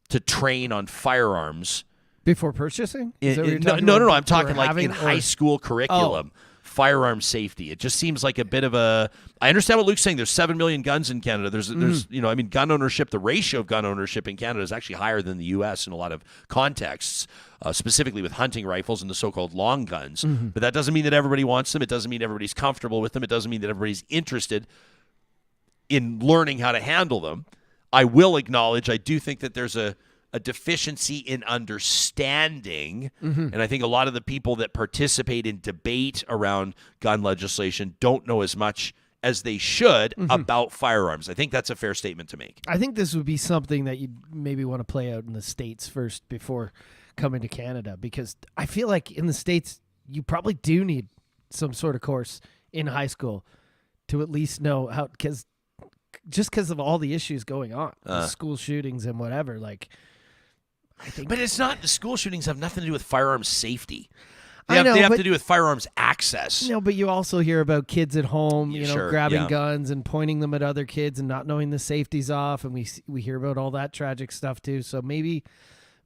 [SPEAKER 3] to train on firearms.
[SPEAKER 4] Before purchasing?
[SPEAKER 3] No. I'm talking like in high school curriculum. Firearm safety. It just seems like a bit of a. I understand what Luke's saying. There's 7 million guns in Canada. There's gun ownership. The ratio of gun ownership in Canada is actually higher than the U.S. in a lot of contexts, specifically with hunting rifles and the so-called long guns. But that doesn't mean that everybody wants them. It doesn't mean everybody's comfortable with them. It doesn't mean that everybody's interested in learning how to handle them. I will acknowledge I do think that there's a deficiency in understanding. And I think a lot of the people that participate in debate around gun legislation don't know as much as they should about firearms. I think that's a fair statement to make.
[SPEAKER 4] I think this would be something that you'd maybe want to play out in the States first before coming to Canada, because I feel like in the States, you probably do need some sort of course in high school to at least know how, because of all the issues going on, the school shootings and whatever, I think.
[SPEAKER 3] But it's not, the school shootings have nothing to do with firearms safety. They
[SPEAKER 4] I know,
[SPEAKER 3] have to do with firearms access.
[SPEAKER 4] But you also hear about kids at home,
[SPEAKER 3] Sure,
[SPEAKER 4] grabbing guns and pointing them at other kids and not knowing the safety's off, and we hear about all that tragic stuff too. So maybe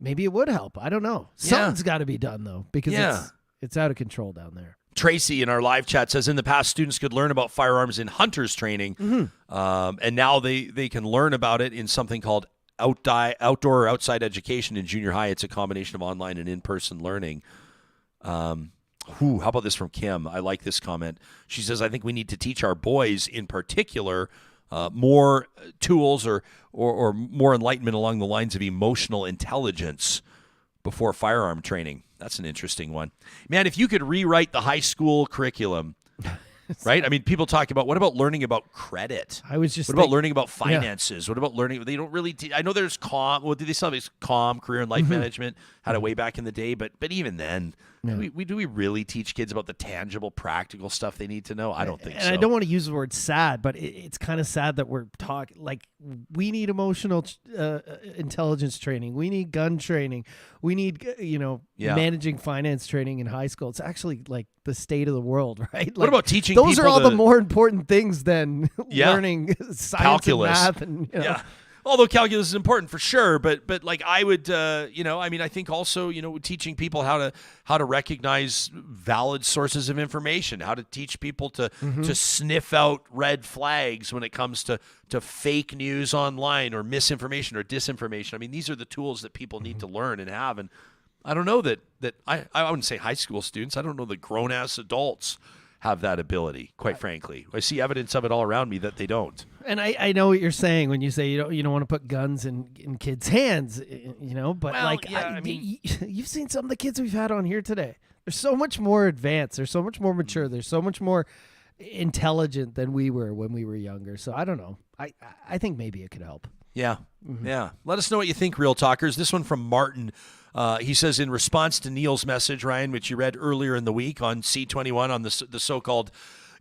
[SPEAKER 4] it would help. I don't know. Something's got to be done though, because it's out of control down there.
[SPEAKER 3] Tracy in our live chat says, in the past, students could learn about firearms in hunters training, and now they can learn about it in something called outdoor or outside education in junior high. It's a combination of online and in-person learning. How about this from Kim? I like this comment. She says, I think we need to teach our boys in particular more tools or more enlightenment along the lines of emotional intelligence before firearm training. That's an interesting one. Man, if you could rewrite the high school curriculum, right? I mean, people talk about, what about learning about credit? What about learning about finances? What about learning? They don't really. I know there's COM. Well, do they still have COM, career and life management? Had it way back in the day, but even then, Do we really teach kids about the tangible, practical stuff they need to know? I don't think so.
[SPEAKER 4] And I don't want to use the word sad, but it's kind of sad that we're talking like we need emotional intelligence training. We need gun training. We need, managing finance training in high school. It's actually like the state of the world, right? Like,
[SPEAKER 3] what about teaching
[SPEAKER 4] those
[SPEAKER 3] people
[SPEAKER 4] are all the more important things than learning science
[SPEAKER 3] calculus
[SPEAKER 4] and math. And,
[SPEAKER 3] Although calculus is important for sure, but like I would, I think also, teaching people how to recognize valid sources of information, how to teach people to sniff out red flags when it comes to fake news online or misinformation or disinformation. I mean, these are the tools that people need to learn and have. And I don't know that I wouldn't say high school students. I don't know that grown ass adults have that ability, quite frankly. I see evidence of it all around me that they don't.
[SPEAKER 4] And I know what you're saying when you say you don't want to put guns in kids' hands, but you've seen some of the kids we've had on here today. They're so much more advanced. They're so much more mature. They're so much more intelligent than we were when we were younger. So I don't know. I think maybe it could help. Yeah.
[SPEAKER 3] Yeah. Let us know what you think, Real Talkers. This one from Martin. He says, in response to Neil's message, Ryan, which you read earlier in the week on C21 on the so-called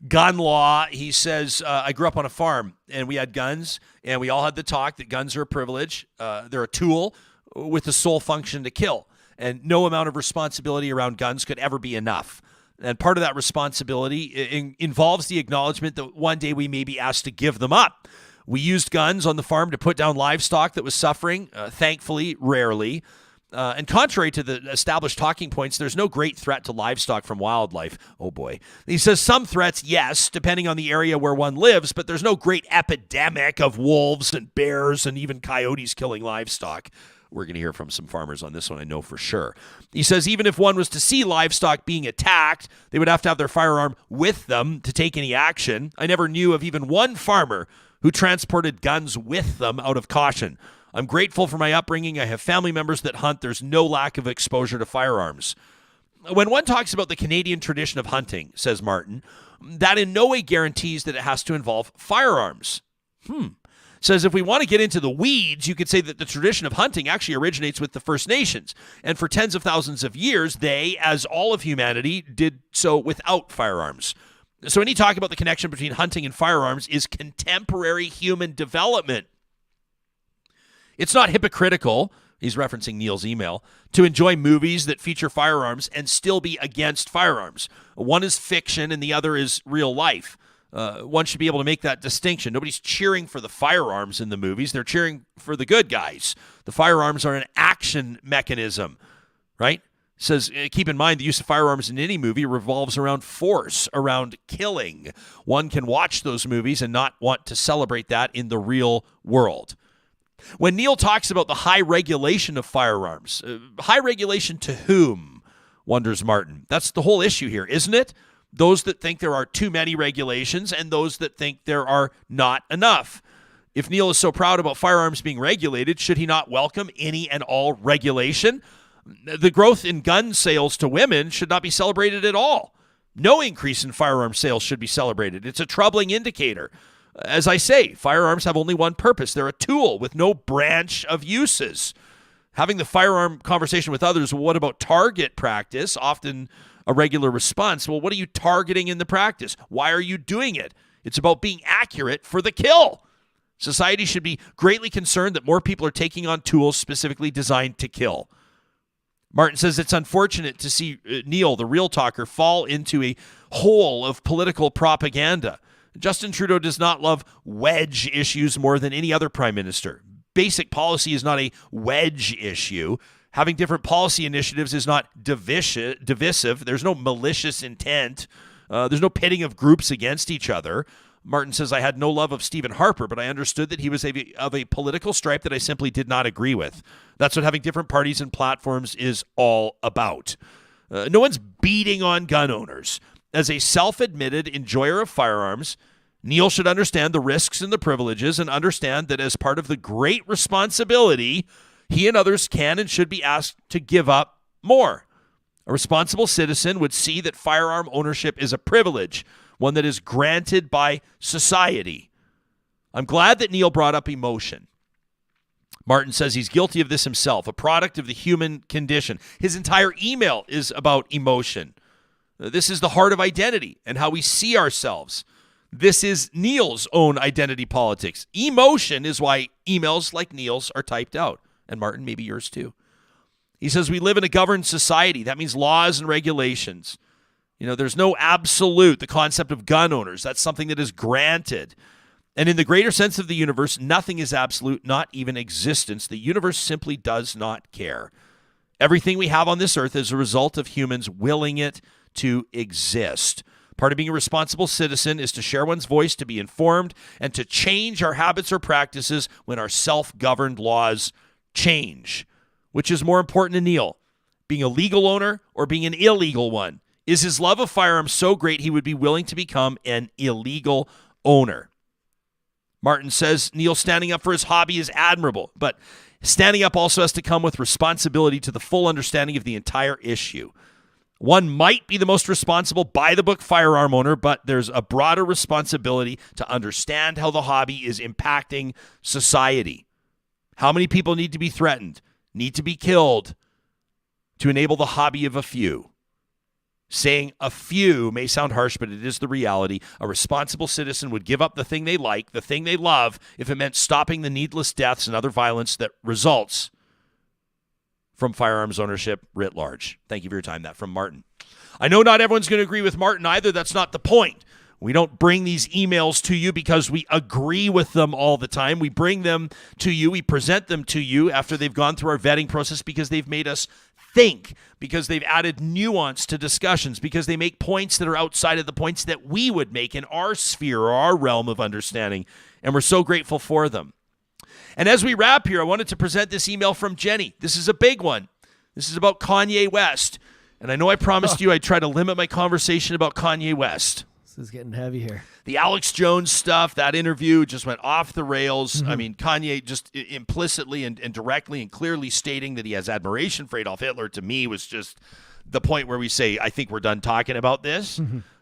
[SPEAKER 3] gun law, he says, I grew up on a farm and we had guns and we all had the talk that guns are a privilege. They're a tool with the sole function to kill, and no amount of responsibility around guns could ever be enough. And part of that responsibility involves the acknowledgement that one day we may be asked to give them up. We used guns on the farm to put down livestock that was suffering, thankfully, rarely. And contrary to the established talking points, there's no great threat to livestock from wildlife. Oh, boy. He says some threats, yes, depending on the area where one lives, but there's no great epidemic of wolves and bears and even coyotes killing livestock. We're going to hear from some farmers on this one, I know for sure. He says even if one was to see livestock being attacked, they would have to have their firearm with them to take any action. I never knew of even one farmer who transported guns with them out of caution. I'm grateful for my upbringing. I have family members that hunt. There's no lack of exposure to firearms. When one talks about the Canadian tradition of hunting, says Martin, that in no way guarantees that it has to involve firearms. Says if we want to get into the weeds, you could say that the tradition of hunting actually originates with the First Nations. And for tens of thousands of years, they, as all of humanity, did so without firearms. So any talk about the connection between hunting and firearms is contemporary human development. It's not hypocritical, he's referencing Neil's email, to enjoy movies that feature firearms and still be against firearms. One is fiction and the other is real life. One should be able to make that distinction. Nobody's cheering for the firearms in the movies. They're cheering for the good guys. The firearms are an action mechanism, right? Says, keep in mind the use of firearms in any movie revolves around force, around killing. One can watch those movies and not want to celebrate that in the real world. When Neil talks about the high regulation of firearms, high regulation to whom, wonders Martin? That's the whole issue here, isn't it? Those that think there are too many regulations and those that think there are not enough. If Neil is so proud about firearms being regulated, should he not welcome any and all regulation? The growth in gun sales to women should not be celebrated at all. No increase in firearm sales should be celebrated. It's a troubling indicator. As I say, firearms have only one purpose. They're a tool with no branch of uses. Having the firearm conversation with others, well, what about target practice? Often a regular response. Well, what are you targeting in the practice? Why are you doing it? It's about being accurate for the kill. Society should be greatly concerned that more people are taking on tools specifically designed to kill. Martin says it's unfortunate to see Neil, the Real Talker, fall into a hole of political propaganda. Justin Trudeau does not love wedge issues more than any other prime minister. Basic policy is not a wedge issue. Having different policy initiatives is not divisive. There's no malicious intent. There's no pitting of groups against each other. Martin says, I had no love of Stephen Harper, but I understood that he was of a political stripe that I simply did not agree with. That's what having different parties and platforms is all about. No one's beating on gun owners. As a self-admitted enjoyer of firearms, Neil should understand the risks and the privileges and understand that as part of the great responsibility, he and others can and should be asked to give up more. A responsible citizen would see that firearm ownership is a privilege, one that is granted by society. I'm glad that Neil brought up emotion. Martin says he's guilty of this himself, a product of the human condition. His entire email is about emotion. This is the heart of identity and how we see ourselves. This is Neil's own identity politics. Emotion is why emails like Neil's are typed out. And Martin, maybe yours too. He says we live in a governed society. That means laws and regulations. There's no absolute. The concept of gun owners, that's something that is granted. And in the greater sense of the universe, nothing is absolute, not even existence. The universe simply does not care. Everything we have on this earth is a result of humans willing it to exist. Part of being a responsible citizen is to share one's voice, to be informed, and to change our habits or practices when our self-governed laws change. Which is more important to Neil, being a legal owner or being an illegal one? Is his love of firearms so great he would be willing to become an illegal owner? Martin says Neil standing up for his hobby is admirable, but standing up also has to come with responsibility to the full understanding of the entire issue. One might be the most responsible by-the-book firearm owner, but there's a broader responsibility to understand how the hobby is impacting society. How many people need to be threatened, need to be killed to enable the hobby of a few? Saying a few may sound harsh, but it is the reality. A responsible citizen would give up the thing they like, the thing they love, if it meant stopping the needless deaths and other violence that results from firearms ownership writ large. Thank you for your time. That from Martin. I know not everyone's going to agree with Martin either. That's not the point. We don't bring these emails to you because we agree with them all the time. We bring them to you. We present them to you after they've gone through our vetting process because they've made us think, because they've added nuance to discussions, because they make points that are outside of the points that we would make in our sphere or our realm of understanding. And we're so grateful for them. And as we wrap here, I wanted to present this email from Jenny. This is a big one. This is about Kanye West. And I know I promised you I'd try to limit my conversation about Kanye West.
[SPEAKER 4] This is getting heavy here.
[SPEAKER 3] The Alex Jones stuff, that interview just went off the rails. I mean, Kanye just implicitly and directly and clearly stating that he has admiration for Adolf Hitler, to me, was just the point where we say, I think we're done talking about this.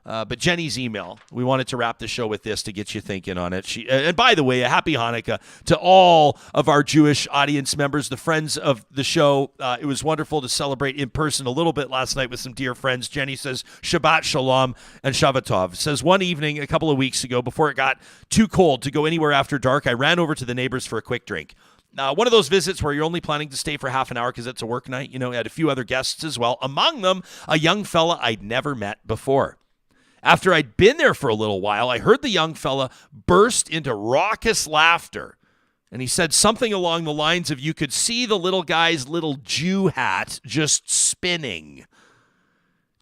[SPEAKER 3] But Jenny's email, we wanted to wrap the show with this to get you thinking on it. And by the way, a happy Hanukkah to all of our Jewish audience members, the friends of the show. It was wonderful to celebrate in person a little bit last night with some dear friends. Jenny says, Shabbat Shalom and Shabbatov. Says, one evening a couple of weeks ago, before it got too cold to go anywhere after dark, I ran over to the neighbors for a quick drink. One of those visits where you're only planning to stay for half an hour because it's a work night. I had a few other guests as well. Among them, a young fella I'd never met before. After I'd been there for a little while, I heard the young fella burst into raucous laughter. And he said something along the lines of, you could see the little guy's little Jew hat just spinning.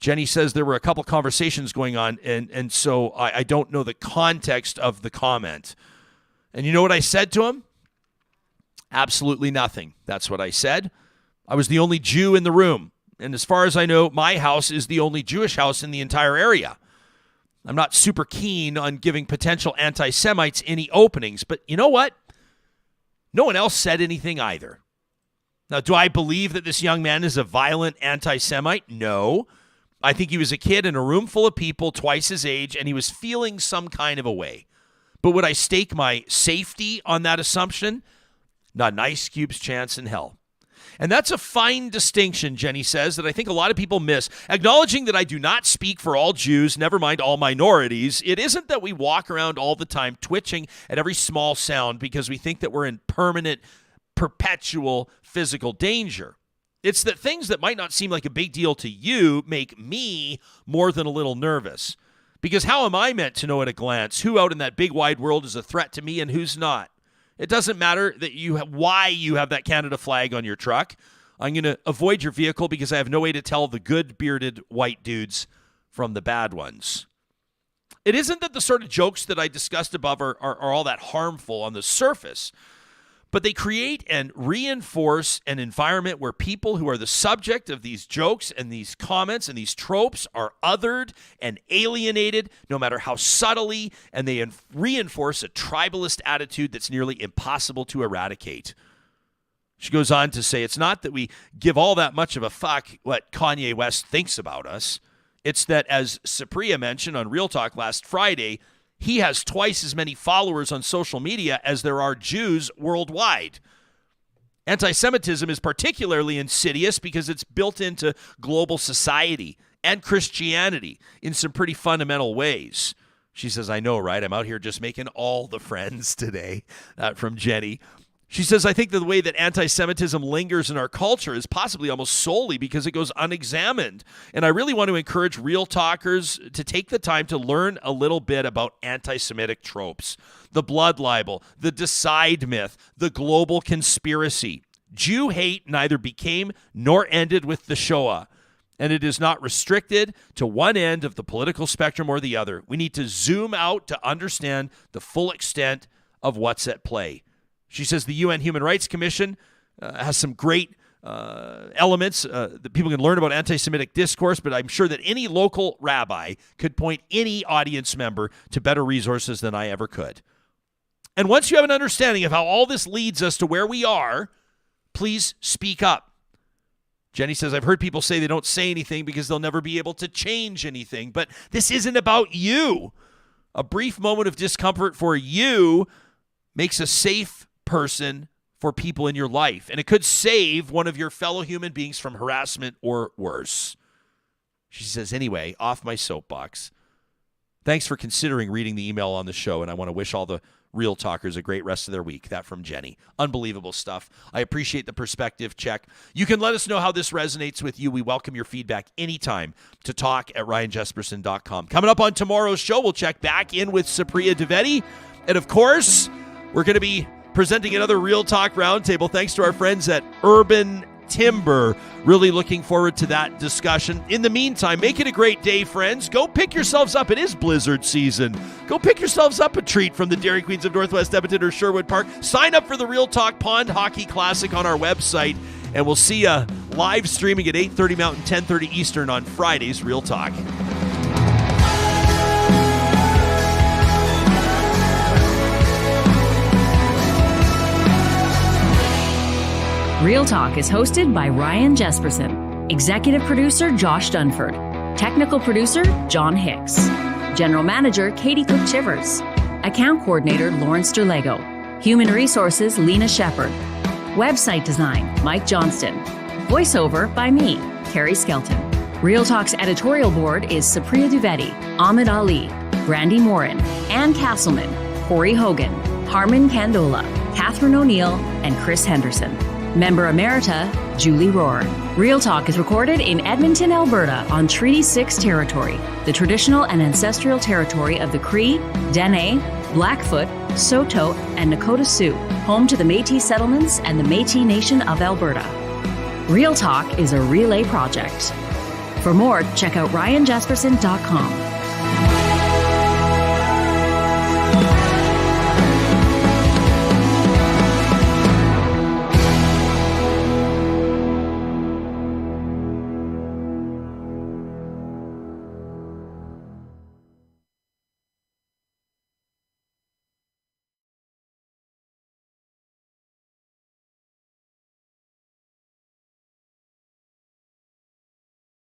[SPEAKER 3] Jenny says there were a couple conversations going on, and so I don't know the context of the comment. And you know what I said to him? Absolutely nothing. That's what I said. I was the only Jew in the room. And as far as I know, my house is the only Jewish house in the entire area. I'm not super keen on giving potential anti-Semites any openings, but you know what? No one else said anything either. Now, do I believe that this young man is a violent anti-Semite? No. I think he was a kid in a room full of people twice his age, and he was feeling some kind of a way. But would I stake my safety on that assumption? Not an ice cube's chance in hell. And that's a fine distinction, Jenny says, that I think a lot of people miss. Acknowledging that I do not speak for all Jews, never mind all minorities, it isn't that we walk around all the time twitching at every small sound because we think that we're in permanent, perpetual physical danger. It's that things that might not seem like a big deal to you make me more than a little nervous. Because how am I meant to know at a glance who out in that big wide world is a threat to me and who's not? It doesn't matter that why you have that Canada flag on your truck. I'm going to avoid your vehicle because I have no way to tell the good bearded white dudes from the bad ones. It isn't that the sort of jokes that I discussed above are all that harmful on the surface, but they create and reinforce an environment where people who are the subject of these jokes and these comments and these tropes are othered and alienated, no matter how subtly, and they reinforce a tribalist attitude that's nearly impossible to eradicate. She goes on to say, it's not that we give all that much of a fuck what Kanye West thinks about us. It's that, as Supriya mentioned on Real Talk last Friday, he has twice as many followers on social media as there are Jews worldwide. Anti-Semitism is particularly insidious because it's built into global society and Christianity in some pretty fundamental ways. She says, I know, right? I'm out here just making all the friends today. From Jenny. She says, I think that the way that anti-Semitism lingers in our culture is possibly almost solely because it goes unexamined. And I really want to encourage Real Talkers to take the time to learn a little bit about anti-Semitic tropes, the blood libel, the Decide myth, the global conspiracy. Jew hate neither became nor ended with the Shoah. And it is not restricted to one end of the political spectrum or the other. We need to zoom out to understand the full extent of what's at play. She says the UN Human Rights Commission has some great elements that people can learn about anti-Semitic discourse, but I'm sure that any local rabbi could point any audience member to better resources than I ever could. And once you have an understanding of how all this leads us to where we are, please speak up. Jenny says, I've heard people say they don't say anything because they'll never be able to change anything, but this isn't about you. A brief moment of discomfort for you makes a safe person for people in your life, and it could save one of your fellow human beings from harassment or worse. She says, anyway, off my soapbox. Thanks for considering reading the email on the show, and I want to wish all the Real Talkers a great rest of their week. That from Jenny. Unbelievable stuff. I appreciate the perspective check. You can let us know how this resonates with you. We welcome your feedback anytime to talk@ryanjesperson.com. Coming up on tomorrow's show, we'll check back in with Supriya Dwivedi, and of course, we're going to be presenting another Real Talk Roundtable thanks to our friends at Urban Timber. Really looking forward to that discussion. In the meantime, make it a great day, friends. Go pick yourselves up. It is blizzard season. Go pick yourselves up a treat from the Dairy Queens of Northwest Edmonton or Sherwood Park. Sign up for the Real Talk Pond Hockey Classic on our website, and we'll see you live streaming at 8:30 Mountain, 10:30 Eastern on Fridays. Real Talk.
[SPEAKER 2] Real Talk is hosted by Ryan Jesperson, executive producer Josh Dunford, technical producer John Hicks, general manager Katie Cook-Chivers, account coordinator Lawrence Derlego, human resources Lena Shepard, website design Mike Johnston, voiceover by me, Carrie Skelton. Real Talk's editorial board is Supriya Dwivedi, Ahmed Ali, Brandy Morin, Ann Castleman, Corey Hogan, Harmon Candola, Catherine O'Neill, and Chris Henderson. Member Emerita, Julie Rohr. Real Talk is recorded in Edmonton, Alberta on Treaty 6 territory, the traditional and ancestral territory of the Cree, Dene, Blackfoot, Saulteaux, and Nakota Sioux, home to the Métis settlements and the Métis Nation of Alberta. Real Talk is a relay project. For more, check out ryanjesperson.com.